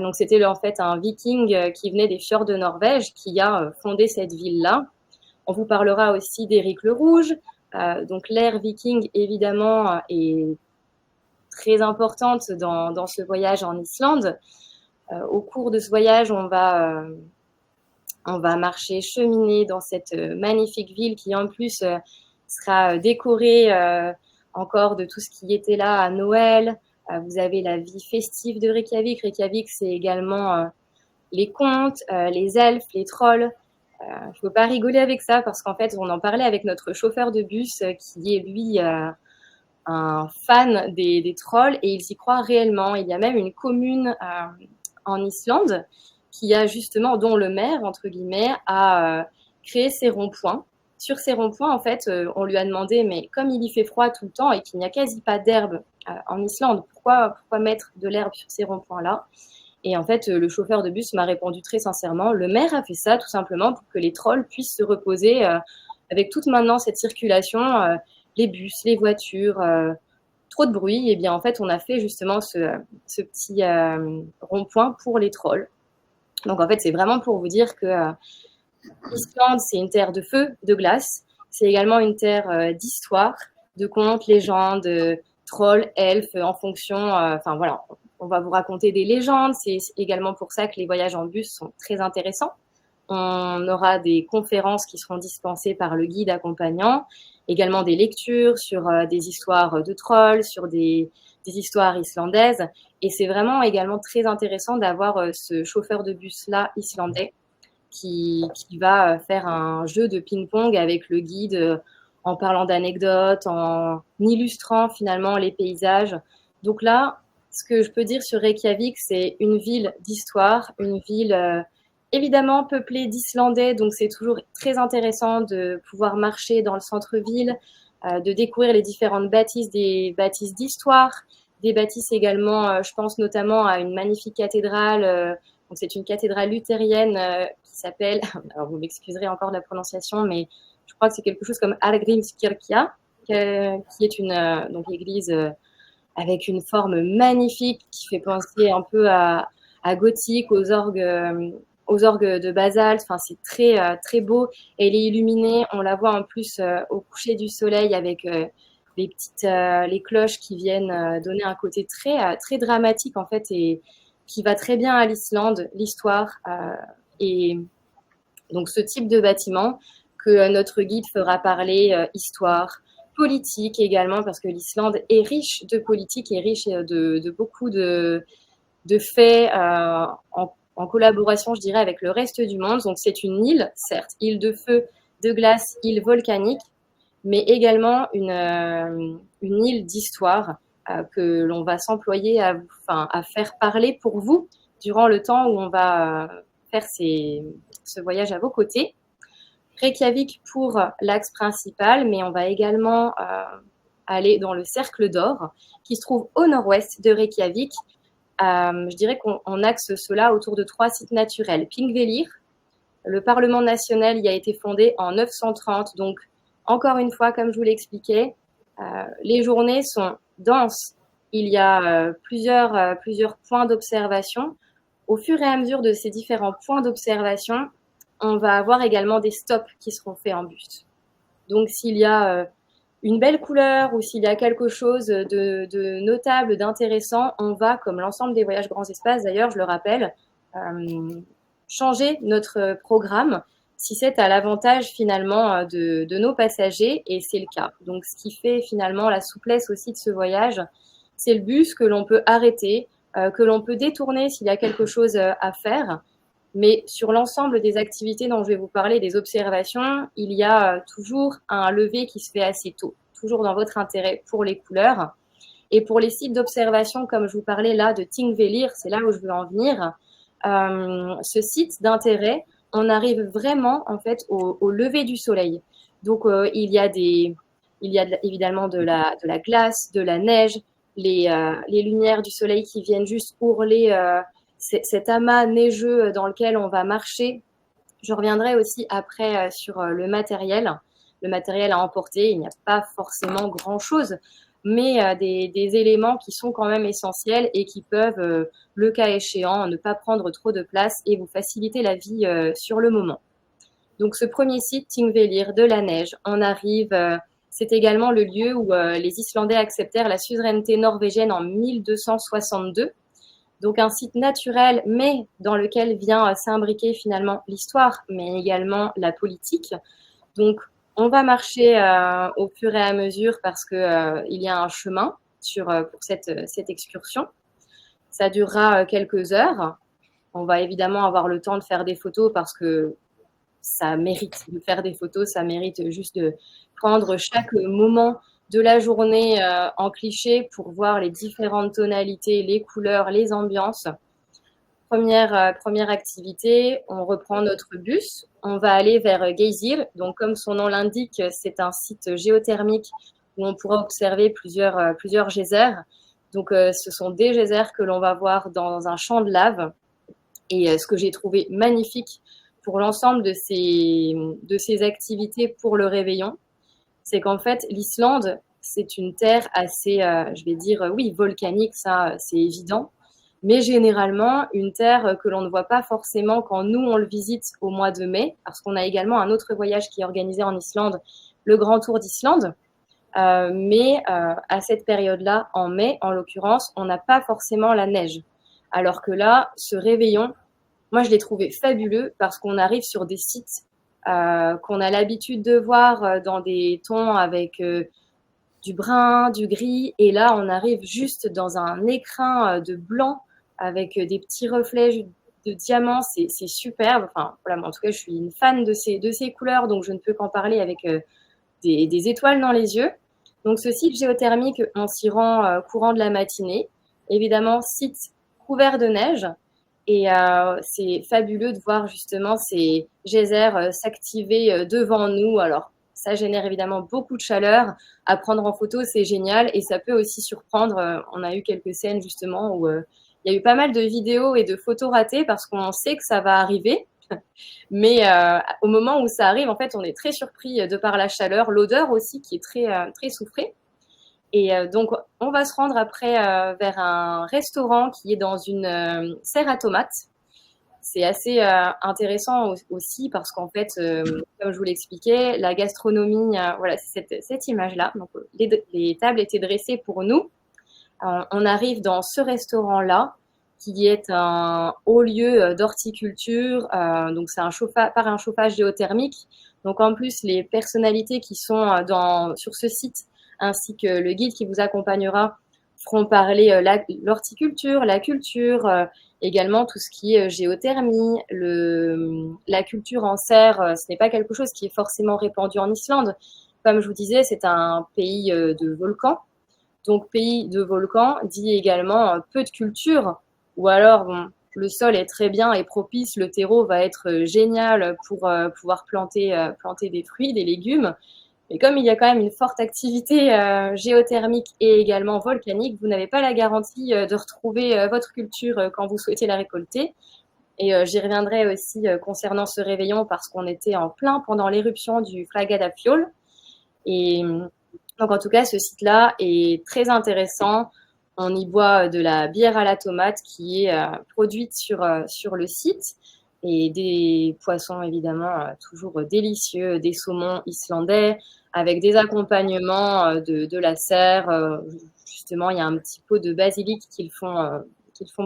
Donc, c'était en fait un viking qui venait des fjords de Norvège qui a fondé cette ville-là. On vous parlera aussi d'Éric le Rouge. Donc, l'ère viking, évidemment, est très importante dans ce voyage en Islande. Au cours de ce voyage, on va marcher, cheminer dans cette magnifique ville qui, en plus, sera décorée encore de tout ce qui était là à Noël. Vous avez la vie festive de Reykjavik. Reykjavik, c'est également les contes, les elfes, les trolls. Je ne peux pas rigoler avec ça parce qu'en fait, on en parlait avec notre chauffeur de bus qui est, lui, un fan des trolls et il s'y croit réellement. Il y a même une commune en Islande qui a justement, dont le maire, entre guillemets, a créé ces ronds-points. Sur ces ronds-points, en fait, on lui a demandé, mais comme il y fait froid tout le temps et qu'il n'y a quasi pas d'herbe en Islande, pourquoi mettre de l'herbe sur ces ronds-points-là? Et en fait, le chauffeur de bus m'a répondu très sincèrement, le maire a fait ça tout simplement pour que les trolls puissent se reposer avec toute maintenant cette circulation, les bus, les voitures, trop de bruit, et bien en fait on a fait justement ce petit rond-point pour les trolls. Donc en fait c'est vraiment pour vous dire que l'Islande c'est une terre de feu, de glace, c'est également une terre d'histoire, de contes, légendes, trolls, elfes, en fonction, enfin voilà, on va vous raconter des légendes, c'est également pour ça que les voyages en bus sont très intéressants. On aura des conférences qui seront dispensées par le guide accompagnant, également des lectures sur des histoires de trolls, sur des histoires islandaises. Et c'est vraiment également très intéressant d'avoir ce chauffeur de bus-là islandais qui va faire un jeu de ping-pong avec le guide en parlant d'anecdotes, en illustrant finalement les paysages. Donc là, ce que je peux dire sur Reykjavik, c'est une ville d'histoire, une ville évidemment peuplée d'Islandais, donc c'est toujours très intéressant de pouvoir marcher dans le centre-ville, de découvrir les différentes bâtisses, des bâtisses d'histoire, des bâtisses également, je pense notamment à une magnifique cathédrale, donc c'est une cathédrale luthérienne qui s'appelle, alors vous m'excuserez encore de la prononciation, mais je crois que c'est quelque chose comme Hallgrímskirkja, qui est une donc église avec une forme magnifique qui fait penser un peu à gothique, aux orgues de basalte. Enfin, c'est très beau. Et elle est illuminée. On la voit en plus au coucher du soleil avec les cloches qui viennent donner un côté très dramatique en fait et qui va très bien à l'Islande, l'histoire. Et donc ce type de bâtiment que notre guide fera parler histoire, politique également, parce que l'Islande est riche de politique et riche de beaucoup de faits en collaboration, je dirais, avec le reste du monde. Donc c'est une île, certes, île de feu, de glace, île volcanique, mais également une île d'histoire que l'on va s'employer à faire parler pour vous durant le temps où on va faire ce voyage à vos côtés. Reykjavik pour l'axe principal, mais on va également aller dans le cercle d'or qui se trouve au nord-ouest de Reykjavik. Je dirais qu'on axe cela autour de 3 sites naturels. Þingvellir, le Parlement national y a été fondé en 930, donc encore une fois, comme je vous l'expliquais, les journées sont denses. Il y a plusieurs points d'observation. Au fur et à mesure de ces différents points d'observation, on va avoir également des stops qui seront faits en bus. Donc, s'il y a une belle couleur ou s'il y a quelque chose de notable, d'intéressant, on va, comme l'ensemble des voyages grands espaces, d'ailleurs, je le rappelle, changer notre programme si c'est à l'avantage finalement de nos passagers, et c'est le cas. Donc, ce qui fait finalement la souplesse aussi de ce voyage, c'est le bus que l'on peut arrêter, que l'on peut détourner s'il y a quelque chose à faire. Mais sur l'ensemble des activités dont je vais vous parler, des observations, il y a toujours un lever qui se fait assez tôt, toujours dans votre intérêt pour les couleurs. Et pour les sites d'observation, comme je vous parlais là de Þingvellir, c'est là où je veux en venir, ce site d'intérêt, on arrive vraiment en fait au lever du soleil. Donc il y a évidemment de la glace, de la neige, les lumières du soleil qui viennent juste ourler cet amas neigeux dans lequel on va marcher. Je reviendrai aussi après sur le matériel à emporter. Il n'y a pas forcément grand-chose, mais des éléments qui sont quand même essentiels et qui peuvent, le cas échéant, ne pas prendre trop de place et vous faciliter la vie sur le moment. Donc ce premier site, Þingvellir, de la neige, on arrive, c'est également le lieu où les Islandais acceptèrent la suzeraineté norvégienne en 1262. Donc un site naturel, mais dans lequel vient s'imbriquer finalement l'histoire, mais également la politique. Donc on va marcher au fur et à mesure parce qu'il y a un chemin pour cette excursion. Ça durera quelques heures. On va évidemment avoir le temps de faire des photos parce que ça mérite de faire des photos, ça mérite juste de prendre chaque moment de la journée en cliché pour voir les différentes tonalités, les couleurs, les ambiances. Première activité, on reprend notre bus. On va aller vers Geysir. Donc, comme son nom l'indique, c'est un site géothermique où on pourra observer plusieurs geysers. Donc, ce sont des geysers que l'on va voir dans un champ de lave. Et ce que j'ai trouvé magnifique pour l'ensemble de ces activités pour le réveillon, c'est qu'en fait, l'Islande, c'est une terre assez, je vais dire, oui, volcanique, ça, c'est évident, mais généralement une terre que l'on ne voit pas forcément quand nous, on le visite au mois de mai, parce qu'on a également un autre voyage qui est organisé en Islande, le Grand Tour d'Islande. Mais à cette période-là, en mai, en l'occurrence, on n'a pas forcément la neige. Alors que là, ce réveillon, moi, je l'ai trouvé fabuleux parce qu'on arrive sur des sites qu'on a l'habitude de voir dans des tons avec du brun, du gris. Et là, on arrive juste dans un écrin de blanc avec des petits reflets de diamants. C'est superbe. Enfin, voilà, en tout cas, je suis une fan de ces couleurs, donc je ne peux qu'en parler avec des étoiles dans les yeux. Donc, ce site géothermique, on s'y rend courant de la matinée. Évidemment, site couvert de neige. Et c'est fabuleux de voir justement ces geysers s'activer devant nous. Alors, ça génère évidemment beaucoup de chaleur. À prendre en photo, c'est génial. Et ça peut aussi surprendre. On a eu quelques scènes justement où il y a eu pas mal de vidéos et de photos ratées parce qu'on sait que ça va arriver. Mais au moment où ça arrive, en fait, on est très surpris de par la chaleur, l'odeur aussi qui est très soufrée. Et donc, on va se rendre après vers un restaurant qui est dans une serre à tomates. C'est assez intéressant aussi parce qu'en fait, comme je vous l'expliquais, la gastronomie, voilà, c'est cette image-là. Donc, les tables étaient dressées pour nous. On arrive dans ce restaurant-là qui est un haut lieu d'horticulture. Donc, c'est par un chauffage géothermique. Donc, en plus, les personnalités qui sont sur ce site ainsi que le guide qui vous accompagnera feront parler l'horticulture, la culture, également tout ce qui est géothermie, la culture en serre. Ce n'est pas quelque chose qui est forcément répandu en Islande. Comme je vous disais, c'est un pays de volcans. Donc, pays de volcans dit également peu de culture, ou alors bon, le sol est très bien et propice, le terreau va être génial pour pouvoir planter des fruits, des légumes. Mais comme il y a quand même une forte activité géothermique et également volcanique, vous n'avez pas la garantie de retrouver votre culture quand vous souhaitez la récolter. Et j'y reviendrai aussi concernant ce réveillon parce qu'on était en plein pendant l'éruption du Flagadafiol. Et donc en tout cas, ce site-là est très intéressant. On y boit de la bière à la tomate qui est produite sur le site et des poissons évidemment toujours délicieux, des saumons islandais avec des accompagnements de la serre. Justement, il y a un petit pot de basilic qu'ils font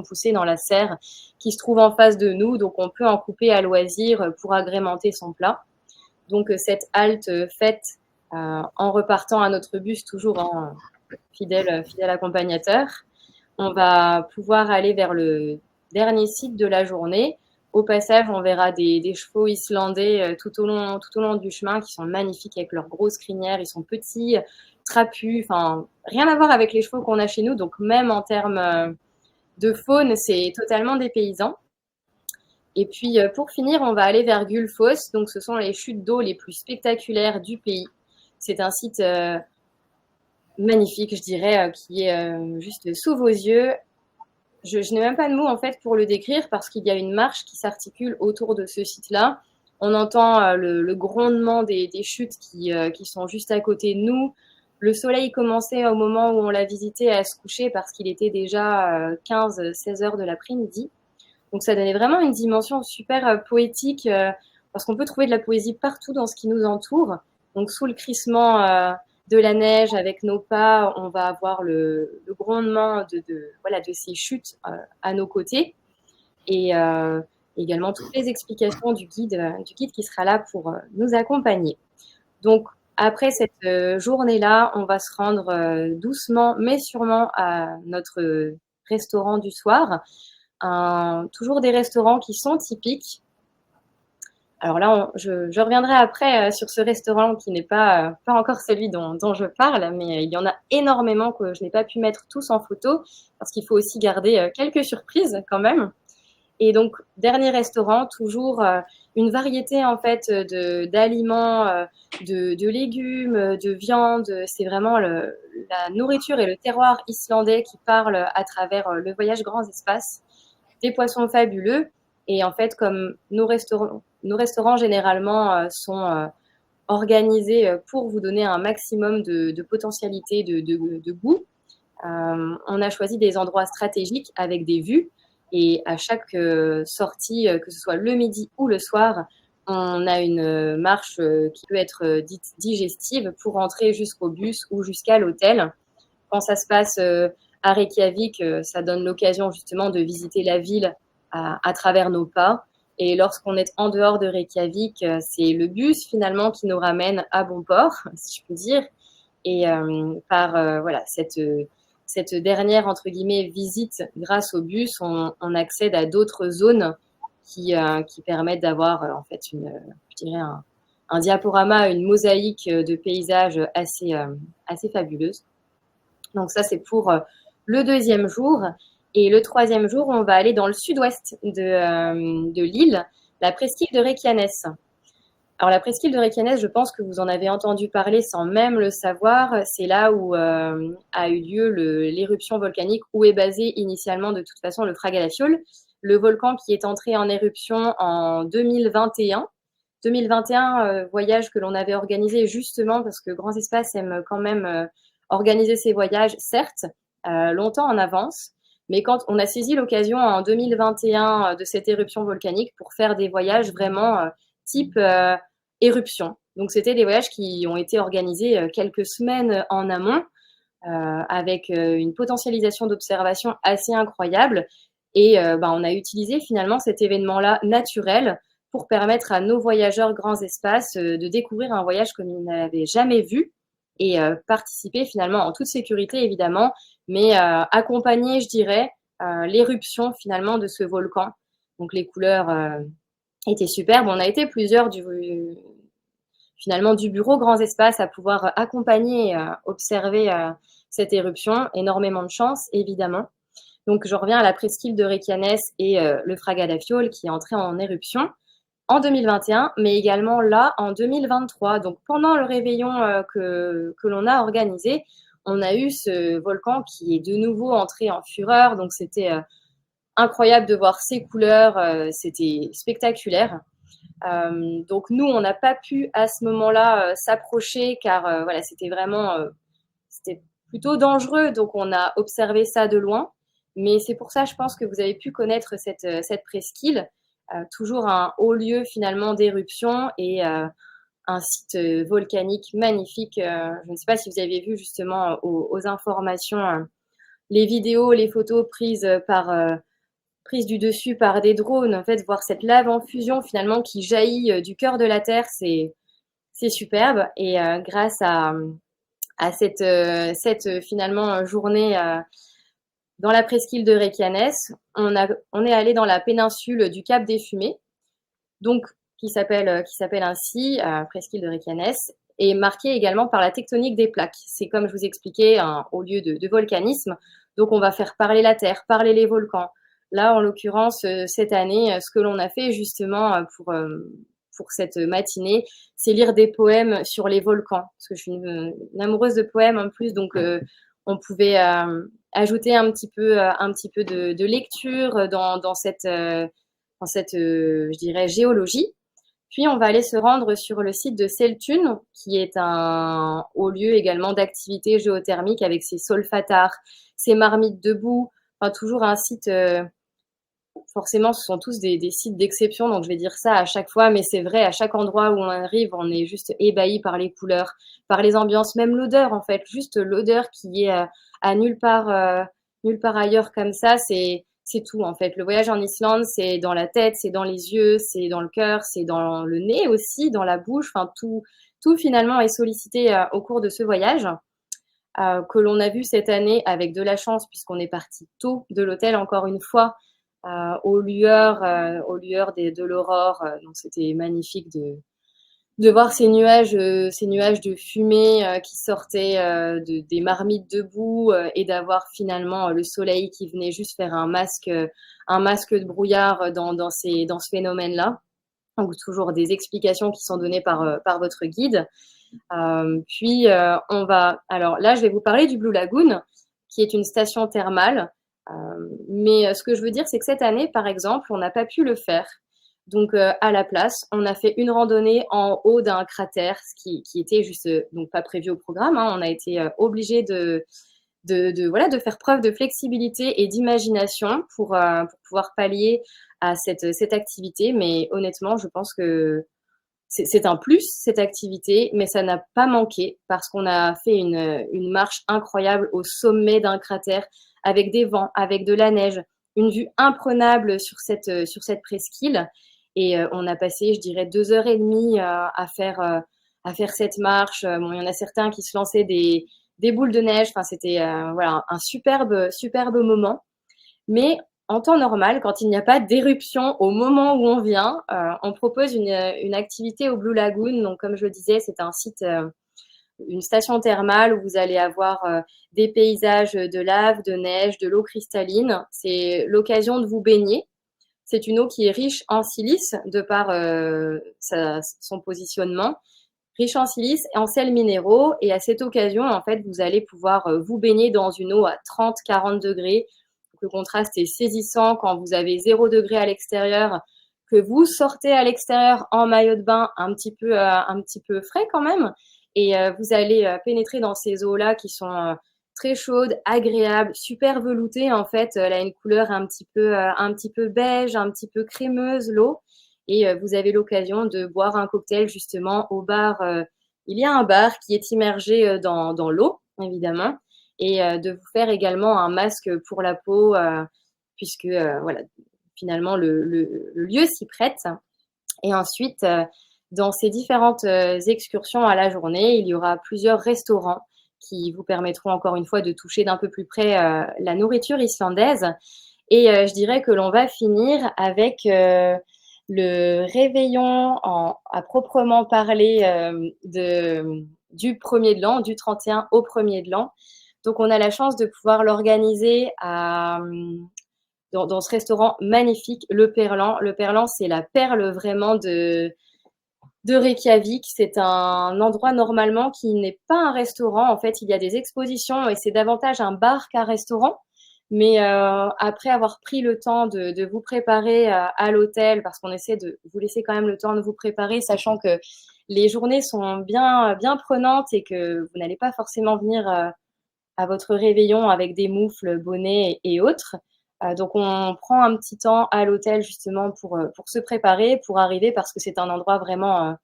pousser dans la serre qui se trouve en face de nous. Donc, on peut en couper à loisir pour agrémenter son plat. Donc, cette halte faite en repartant à notre bus, toujours en fidèle accompagnateur, on va pouvoir aller vers le dernier site de la journée. Au passage, on verra des chevaux islandais tout au long du chemin qui sont magnifiques avec leurs grosses crinières. Ils sont petits, trapus, enfin, rien à voir avec les chevaux qu'on a chez nous. Donc, même en termes de faune, c'est totalement dépaysant. Et puis, pour finir, on va aller vers Gullfoss. Donc, ce sont les chutes d'eau les plus spectaculaires du pays. C'est un site magnifique, je dirais, qui est juste sous vos yeux. Je n'ai même pas de mots en fait pour le décrire parce qu'il y a une marche qui s'articule autour de ce site-là. On entend le grondement des chutes qui sont juste à côté de nous. Le soleil commençait au moment où on l'a visité à se coucher parce qu'il était déjà 15-16 heures de l'après-midi. Donc ça donnait vraiment une dimension super poétique parce qu'on peut trouver de la poésie partout dans ce qui nous entoure. Donc sous le crissement de la neige avec nos pas, on va avoir le grondement de ces chutes à nos côtés et également toutes les explications du guide qui sera là pour nous accompagner. Donc après cette journée-là, on va se rendre doucement mais sûrement à notre restaurant du soir. Toujours des restaurants qui sont typiques. Alors là, je reviendrai après sur ce restaurant qui n'est pas encore celui dont je parle, mais il y en a énormément que je n'ai pas pu mettre tous en photo parce qu'il faut aussi garder quelques surprises quand même. Et donc, dernier restaurant, toujours une variété en fait d'aliments, de légumes, de viande. C'est vraiment la nourriture et le terroir islandais qui parlent à travers le voyage Grands Espaces. Des poissons fabuleux. Et en fait, comme nos restaurants nos restaurants généralement sont organisés pour vous donner un maximum de potentialité, de goût. On a choisi des endroits stratégiques avec des vues et à chaque sortie, que ce soit le midi ou le soir, on a une marche qui peut être dite digestive pour entrer jusqu'au bus ou jusqu'à l'hôtel. Quand ça se passe à Reykjavik, ça donne l'occasion justement de visiter la ville à travers nos pas. Et lorsqu'on est en dehors de Reykjavik, c'est le bus finalement qui nous ramène à bon port, si je peux dire. Et par voilà, cette dernière, entre guillemets, visite grâce au bus, on accède à d'autres zones qui permettent d'avoir en fait je dirais un diaporama, une mosaïque de paysages assez fabuleuse. Donc ça, c'est pour le deuxième jour. Et le troisième jour, on va aller dans le sud-ouest de l'île, la presqu'île de Reykjanes. Alors la presqu'île de Reykjanes, je pense que vous en avez entendu parler sans même le savoir. C'est là où a eu lieu l'éruption volcanique, où est basé initialement de toute façon le Fragalafiol, le volcan qui est entré en éruption en 2021. 2021, voyage que l'on avait organisé justement parce que Grands Espaces aime quand même organiser ses voyages, certes, longtemps en avance. Mais quand on a saisi l'occasion en 2021 de cette éruption volcanique pour faire des voyages vraiment type éruption. Donc, c'était des voyages qui ont été organisés quelques semaines en amont avec une potentialisation d'observation assez incroyable. Et on a utilisé finalement cet événement-là naturel pour permettre à nos voyageurs Grands Espaces de découvrir un voyage que nous n'avaient jamais vu et participer finalement en toute sécurité évidemment, mais accompagner, je dirais, l'éruption finalement de ce volcan. Donc les couleurs étaient superbes. On a été plusieurs finalement du bureau Grands Espaces à pouvoir accompagner et observer cette éruption. Énormément de chance évidemment. Donc je reviens à la presqu'île de Reykjanes et le Fragalafiol qui est entré en éruption en 2021, mais également là en 2023. Donc pendant le réveillon que l'on a organisé, on a eu ce volcan qui est de nouveau entré en fureur. Donc c'était incroyable de voir ces couleurs, c'était spectaculaire. Donc nous, on n'a pas pu à ce moment-là s'approcher car voilà, c'était vraiment c'était plutôt dangereux. Donc on a observé ça de loin. Mais c'est pour ça, je pense que vous avez pu connaître cette presqu'île. Toujours un haut lieu finalement d'éruption et un site volcanique magnifique. Je ne sais pas si vous avez vu justement aux informations les vidéos, les photos prises prises du dessus par des drones. En fait, voir cette lave en fusion finalement qui jaillit du cœur de la Terre, c'est superbe. Et grâce à cette finalement journée dans la presqu'île de Reykjanes, on est allé dans la péninsule du Cap des Fumées, donc qui s'appelle ainsi presqu'île de Reykjanes, et marquée également par la tectonique des plaques. C'est comme je vous expliquais, un haut lieu de volcanisme. Donc on va faire parler la terre, parler les volcans. Là, en l'occurrence, cette année, ce que l'on a fait justement pour cette matinée, c'est lire des poèmes sur les volcans, parce que je suis une amoureuse de poèmes en plus, donc on pouvait ajouter un petit peu de lecture dans cette je dirais géologie. Puis on va aller se rendre sur le site de Seltun, qui est un haut lieu également d'activité géothermique avec ses solfatars, ses marmites debout, enfin toujours un site forcément, ce sont tous des sites d'exception, donc je vais dire ça à chaque fois, mais c'est vrai, à chaque endroit où on arrive, on est juste ébahi par les couleurs, par les ambiances, même l'odeur en fait, juste l'odeur qui est à nulle part ailleurs comme ça, c'est tout en fait. Le voyage en Islande, c'est dans la tête, c'est dans les yeux, c'est dans le cœur, c'est dans le nez aussi, dans la bouche, enfin tout finalement est sollicité au cours de ce voyage. Que l'on a vu cette année avec de la chance puisqu'on est parti tôt de l'hôtel encore une fois, aux lueurs de l'aurore. Donc c'était magnifique de voir ces nuages de fumée qui sortaient des marmites debout et d'avoir finalement le soleil qui venait juste faire un masque de brouillard dans ce phénomène-là. Donc toujours des explications qui sont données par votre guide. Puis on va, alors là je vais vous parler du Blue Lagoon qui est une station thermale. Mais ce que je veux dire, c'est que cette année, par exemple, on n'a pas pu le faire. Donc, à la place, on a fait une randonnée en haut d'un cratère, ce qui était juste donc pas prévu au programme. Hein. On a été obligé voilà, de faire preuve de flexibilité et d'imagination pour pouvoir pallier à cette activité. Mais honnêtement, je pense que c'est un plus, cette activité, mais ça n'a pas manqué parce qu'on a fait une marche incroyable au sommet d'un cratère avec des vents, avec de la neige, une vue imprenable sur cette presqu'île. Et on a passé, je dirais, 2 heures et demie à faire cette marche. Bon, il y en a certains qui se lançaient des boules de neige. Enfin, c'était voilà, un superbe moment. Mais en temps normal, quand il n'y a pas d'éruption au moment où on vient, on propose une activité au Blue Lagoon. Donc, comme je le disais, c'est un site, une station thermale où vous allez avoir des paysages de lave, de neige, de l'eau cristalline. C'est l'occasion de vous baigner. C'est une eau qui est riche en silice de par son positionnement, riche en silice et en sels minéraux. Et à cette occasion, en fait, vous allez pouvoir vous baigner dans une eau à 30-40 degrés. Le contraste est saisissant quand vous avez 0 degré à l'extérieur, que vous sortez à l'extérieur en maillot de bain un petit peu frais quand même. Et vous allez pénétrer dans ces eaux-là qui sont très chaudes, agréables, super veloutées. En fait, elle a une couleur un petit peu beige, un petit peu crémeuse, l'eau. Et vous avez l'occasion de boire un cocktail justement au bar. Il y a un bar qui est immergé dans l'eau, évidemment, et de vous faire également un masque pour la peau, puisque voilà, finalement le lieu s'y prête. Et ensuite, dans ces différentes excursions à la journée, il y aura plusieurs restaurants qui vous permettront encore une fois de toucher d'un peu plus près la nourriture islandaise. Et je dirais que l'on va finir avec le réveillon à proprement parler du 1er de l'an, du 31 au 1er de l'an. Donc, on a la chance de pouvoir l'organiser dans ce restaurant magnifique, Le Perlan. Le Perlan, c'est la perle vraiment de Reykjavik. C'est un endroit normalement qui n'est pas un restaurant. En fait, il y a des expositions et c'est davantage un bar qu'un restaurant. Mais après avoir pris le temps de vous préparer à l'hôtel, parce qu'on essaie de vous laisser quand même le temps de vous préparer, sachant que les journées sont bien prenantes et que vous n'allez pas forcément venir à votre réveillon avec des moufles, bonnets et autres. Donc, on prend un petit temps à l'hôtel justement pour se préparer, pour arriver, parce que c'est un endroit vraiment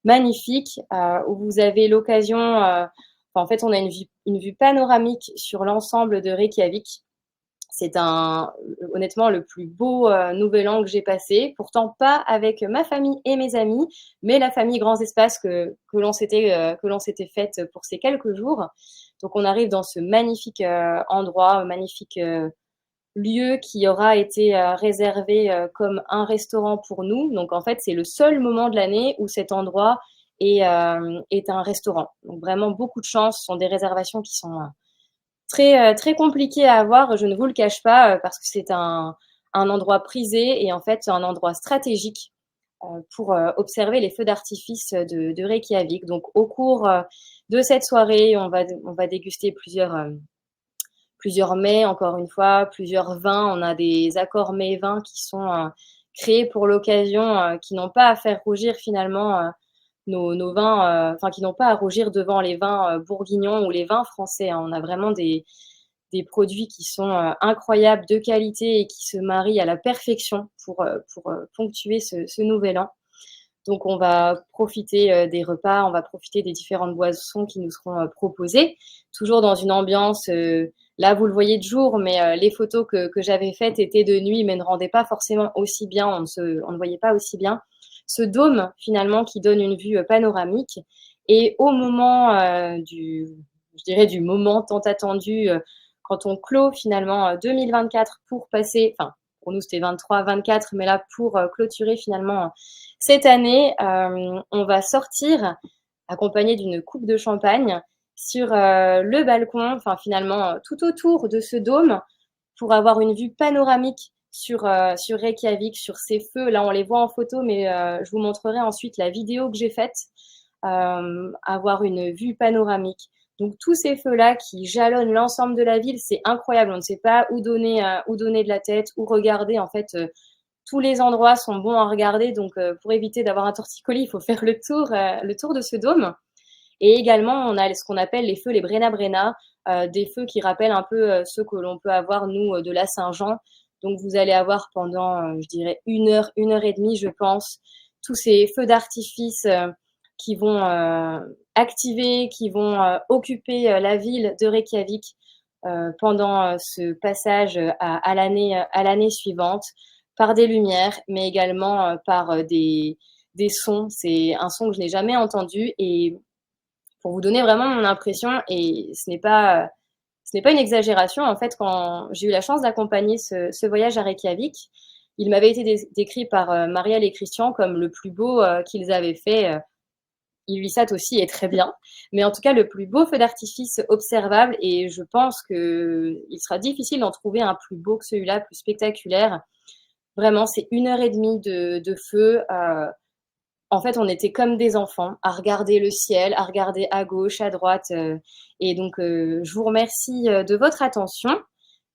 magnifique où vous avez l'occasion. En fait, on a une vue panoramique sur l'ensemble de Reykjavik. C'est honnêtement le plus beau nouvel an que j'ai passé. Pourtant, pas avec ma famille et mes amis, mais la famille Grands Espaces que l'on s'était faite pour ces quelques jours. Donc, on arrive dans ce magnifique endroit, magnifique lieu qui aura été réservé comme un restaurant pour nous. Donc, en fait, c'est le seul moment de l'année où cet endroit est un restaurant. Donc, vraiment, beaucoup de chance. Ce sont des réservations qui sont très compliquées à avoir, je ne vous le cache pas, parce que c'est un endroit prisé et en fait, un endroit stratégique pour observer les feux d'artifice de Reykjavik. Donc, au cours de cette soirée, on va déguster plusieurs mets, encore une fois, plusieurs vins. On a des accords mets et vins qui sont créés pour l'occasion, qui n'ont pas à faire rougir finalement nos vins, enfin qui n'ont pas à rougir devant les vins bourguignons ou les vins français. Hein. On a vraiment des produits qui sont incroyables, de qualité et qui se marient à la perfection pour ponctuer ce nouvel an. Donc, on va profiter des repas, on va profiter des différentes boissons qui nous seront proposées, toujours dans une ambiance, là vous le voyez de jour, mais les photos que j'avais faites étaient de nuit, mais ne rendaient pas forcément aussi bien, on ne voyait pas aussi bien ce dôme finalement qui donne une vue panoramique. Et au moment je dirais du moment tant attendu, quand on clôt finalement 2024 pour passer, enfin pour nous c'était 23, 24, mais là pour clôturer finalement cette année, on va sortir accompagné d'une coupe de champagne sur le balcon, enfin finalement tout autour de ce dôme, pour avoir une vue panoramique sur Reykjavik, sur ces feux. Là, on les voit en photo, mais je vous montrerai ensuite la vidéo que j'ai faite. Avoir une vue panoramique. Donc, tous ces feux-là qui jalonnent l'ensemble de la ville, c'est incroyable. On ne sait pas où donner de la tête, où regarder. En fait, tous les endroits sont bons à regarder. Donc, pour éviter d'avoir un torticolis, il faut faire le tour de ce dôme. Et également, on a ce qu'on appelle les feux, les Brenna Brenna, des feux qui rappellent un peu ceux que l'on peut avoir, nous, de la Saint-Jean. Donc, vous allez avoir pendant, je dirais, 1 heure et demie, je pense, tous ces feux d'artifice qui vont activer, qui vont occuper la ville de Reykjavik pendant ce passage à l'année suivante, par des lumières, mais également par des sons. C'est un son que je n'ai jamais entendu, et pour vous donner vraiment mon impression, et ce n'est pas une exagération, en fait, quand j'ai eu la chance d'accompagner ce voyage à Reykjavik, il m'avait été décrit par Marielle et Christian comme le plus beau qu'ils avaient fait. Ilulissat aussi est très bien, mais en tout cas le plus beau feu d'artifice observable, et je pense qu'il sera difficile d'en trouver un plus beau que celui-là, plus spectaculaire. Vraiment, c'est 1 heure et demie de feu. En fait, on était comme des enfants à regarder le ciel, à regarder à gauche, à droite. Et donc, je vous remercie de votre attention.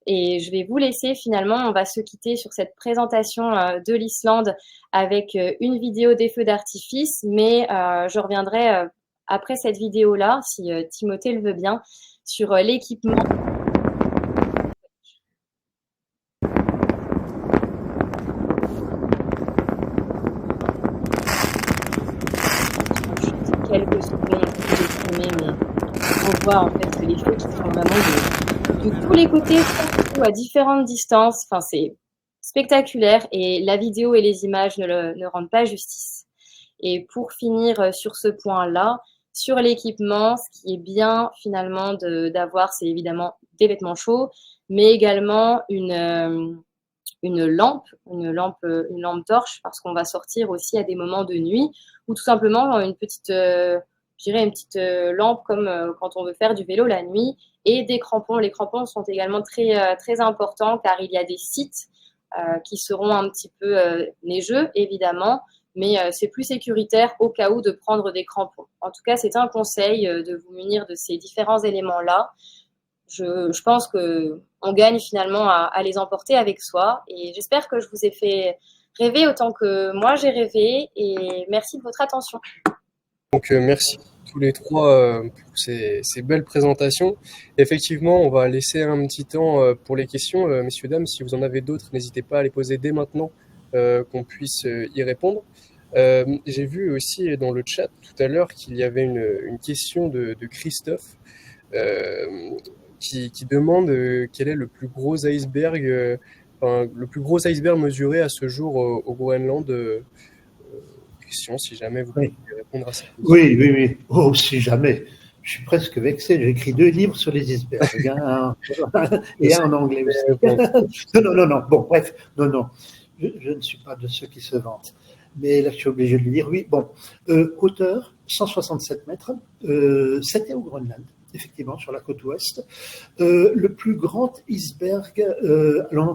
Et je vais vous laisser finalement. On va se quitter sur cette présentation de l'Islande avec une vidéo des feux d'artifice. Mais je reviendrai après cette vidéo-là, si Timothée le veut bien, sur l'équipement. Quelques secondes que j'ai filmé, mais on voit en fait les feux qui sont vraiment de tous les côtés, partout, à différentes distances. Enfin, c'est spectaculaire, et la vidéo et les images ne rendent pas justice. Et pour finir sur ce point-là, sur l'équipement, ce qui est bien finalement d'avoir, c'est évidemment des vêtements chauds, mais également une lampe torche, parce qu'on va sortir aussi à des moments de nuit, ou tout simplement une petite, lampe comme quand on veut faire du vélo la nuit, et des crampons. Les crampons sont également très, très importants, car il y a des sites qui seront un petit peu neigeux, évidemment, mais c'est plus sécuritaire au cas où de prendre des crampons. En tout cas, c'est un conseil de vous munir de ces différents éléments-là. Je pense qu'on gagne finalement à les emporter avec soi, et j'espère que je vous ai fait rêver autant que moi j'ai rêvé, et merci de votre attention. Donc merci tous les trois pour ces belles présentations. Effectivement, on va laisser un petit temps pour les questions. Messieurs, dames, si vous en avez d'autres, n'hésitez pas à les poser dès maintenant, qu'on puisse y répondre. J'ai vu aussi dans le chat tout à l'heure qu'il y avait une question de Christophe qui demande quel est le plus gros iceberg, le plus gros iceberg mesuré à ce jour au Groenland. Question, si jamais vous pouvez répondre à ça. Oui. Oh, si jamais. Je suis presque vexé. J'ai écrit 2 livres sur les icebergs, et un en anglais aussi. Non. Bon, bref, non. Je ne suis pas de ceux qui se vantent. Mais là, je suis obligé de le dire. Oui, bon. Hauteur, 167 mètres. C'était au Groenland, effectivement, sur la côte ouest. Le plus grand iceberg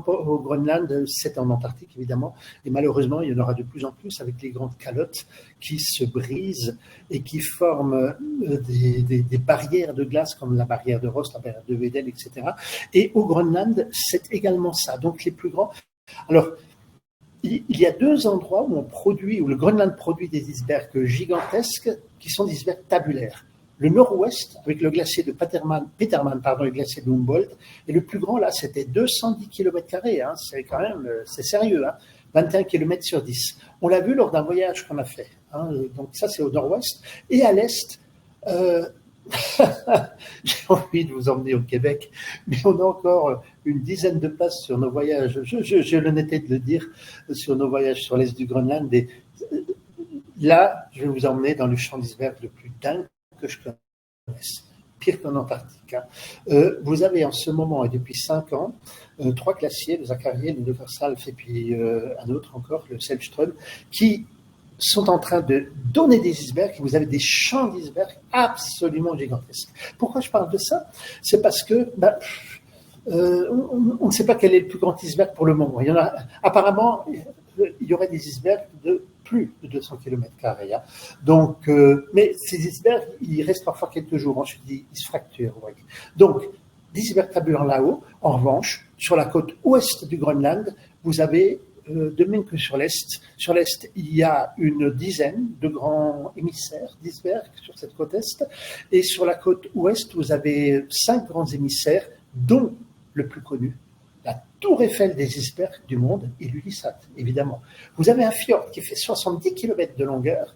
au Groenland, c'est en Antarctique, évidemment. Et malheureusement, il y en aura de plus en plus avec les grandes calottes qui se brisent et qui forment des barrières de glace, comme la barrière de Ross, la barrière de Weddell, etc. Et au Groenland, c'est également ça. Donc, les plus grands. Alors, il y a 2 endroits où le Groenland produit des icebergs gigantesques qui sont des icebergs tabulaires. Le nord-ouest, avec le glacier de Petermann, le glacier de Humboldt, et le plus grand, là, c'était 210 km², c'est quand même, c'est sérieux, 21 km sur 10. On l'a vu lors d'un voyage qu'on a fait, donc ça, c'est au nord-ouest. Et à l'est, j'ai envie de vous emmener au Québec, mais on a encore une dizaine de places sur nos voyages, j'ai l'honnêteté de le dire, sur nos voyages sur l'est du Groenland. Et là, je vais vous emmener dans le champ d'iceberg le plus dingue que je connaisse, pire qu'en Antarctique. Vous avez en ce moment, et depuis 5 ans, 3 glaciers, le Zachariel, le Versalf, et puis un autre encore, le Selström, qui sont en train de donner des icebergs, et vous avez des champs d'icebergs absolument gigantesques. Pourquoi je parle de ça? C'est parce que on ne sait pas quel est le plus grand iceberg pour le moment. Il y en a, apparemment, il y aurait des icebergs de plus de 200 km². Donc, mais ces icebergs, ils restent parfois quelques jours. Ensuite, ils se fracturent. Vous voyez. Donc, des icebergs tabulaires là-haut. En revanche, sur la côte ouest du Groenland, vous avez de même que sur l'Est. Sur l'Est, il y a une dizaine de grands émissaires d'icebergs sur cette côte Est. Et sur la côte Ouest, vous avez 5 grands émissaires, dont le plus connu, la tour Eiffel des icebergs du monde, et l'Ulyssat, évidemment. Vous avez un fjord qui fait 70 km de longueur.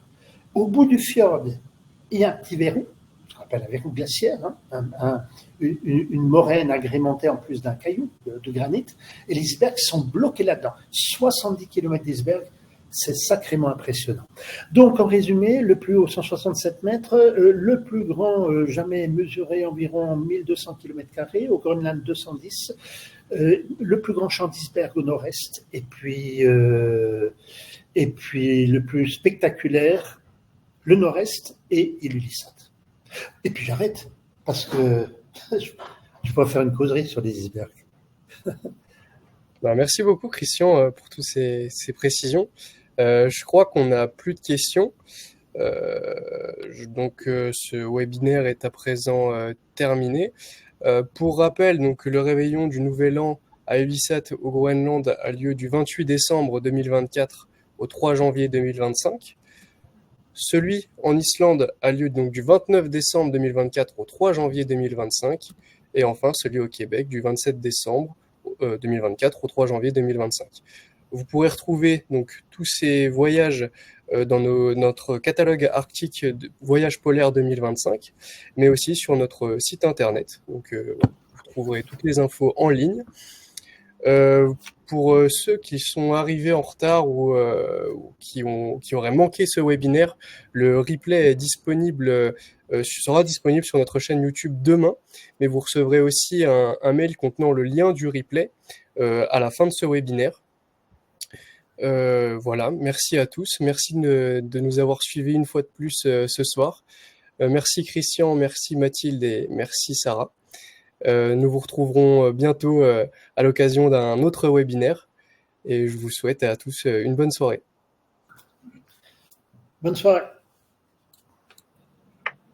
Au bout du fjord, il y a un petit verrou, ce qu'on appelle un verrou glaciaire, hein, une moraine agrémentée en plus d'un caillou de granit, et les icebergs sont bloqués là-dedans. 70 km d'icebergs, c'est sacrément impressionnant. Donc, en résumé, le plus haut, 167 mètres, le plus grand jamais mesuré, environ 1200 km², au Groenland 210, le plus grand champ d'icebergs au nord-est, et puis le plus spectaculaire, le nord-est et l'Ulyssat. Et puis j'arrête, parce que je pourrais faire une causerie sur les icebergs. Merci beaucoup, Christian, pour toutes ces précisions. Je crois qu'on n'a plus de questions. Donc, ce webinaire est à présent terminé. Pour rappel, donc, le réveillon du Nouvel An à Ulyssat au Groenland a lieu du 28 décembre 2024 au 3 janvier 2025. Celui en Islande a lieu donc du 29 décembre 2024 au 3 janvier 2025. Et enfin, celui au Québec du 27 décembre 2024 au 3 janvier 2025. Vous pourrez retrouver donc tous ces voyages dans notre catalogue arctique de Voyage polaire 2025, mais aussi sur notre site internet. Donc, vous trouverez toutes les infos en ligne. Pour ceux qui sont arrivés en retard ou qui auraient manqué ce webinaire, le replay est disponible, sera disponible sur notre chaîne YouTube demain, mais vous recevrez aussi un mail contenant le lien du replay à la fin de ce webinaire. Voilà, merci à tous, merci de nous avoir suivis une fois de plus ce soir. Merci Christian, merci Mathilde et merci Sarah. Nous vous retrouverons bientôt à l'occasion d'un autre webinaire et je vous souhaite à tous une bonne soirée. Bonne soirée.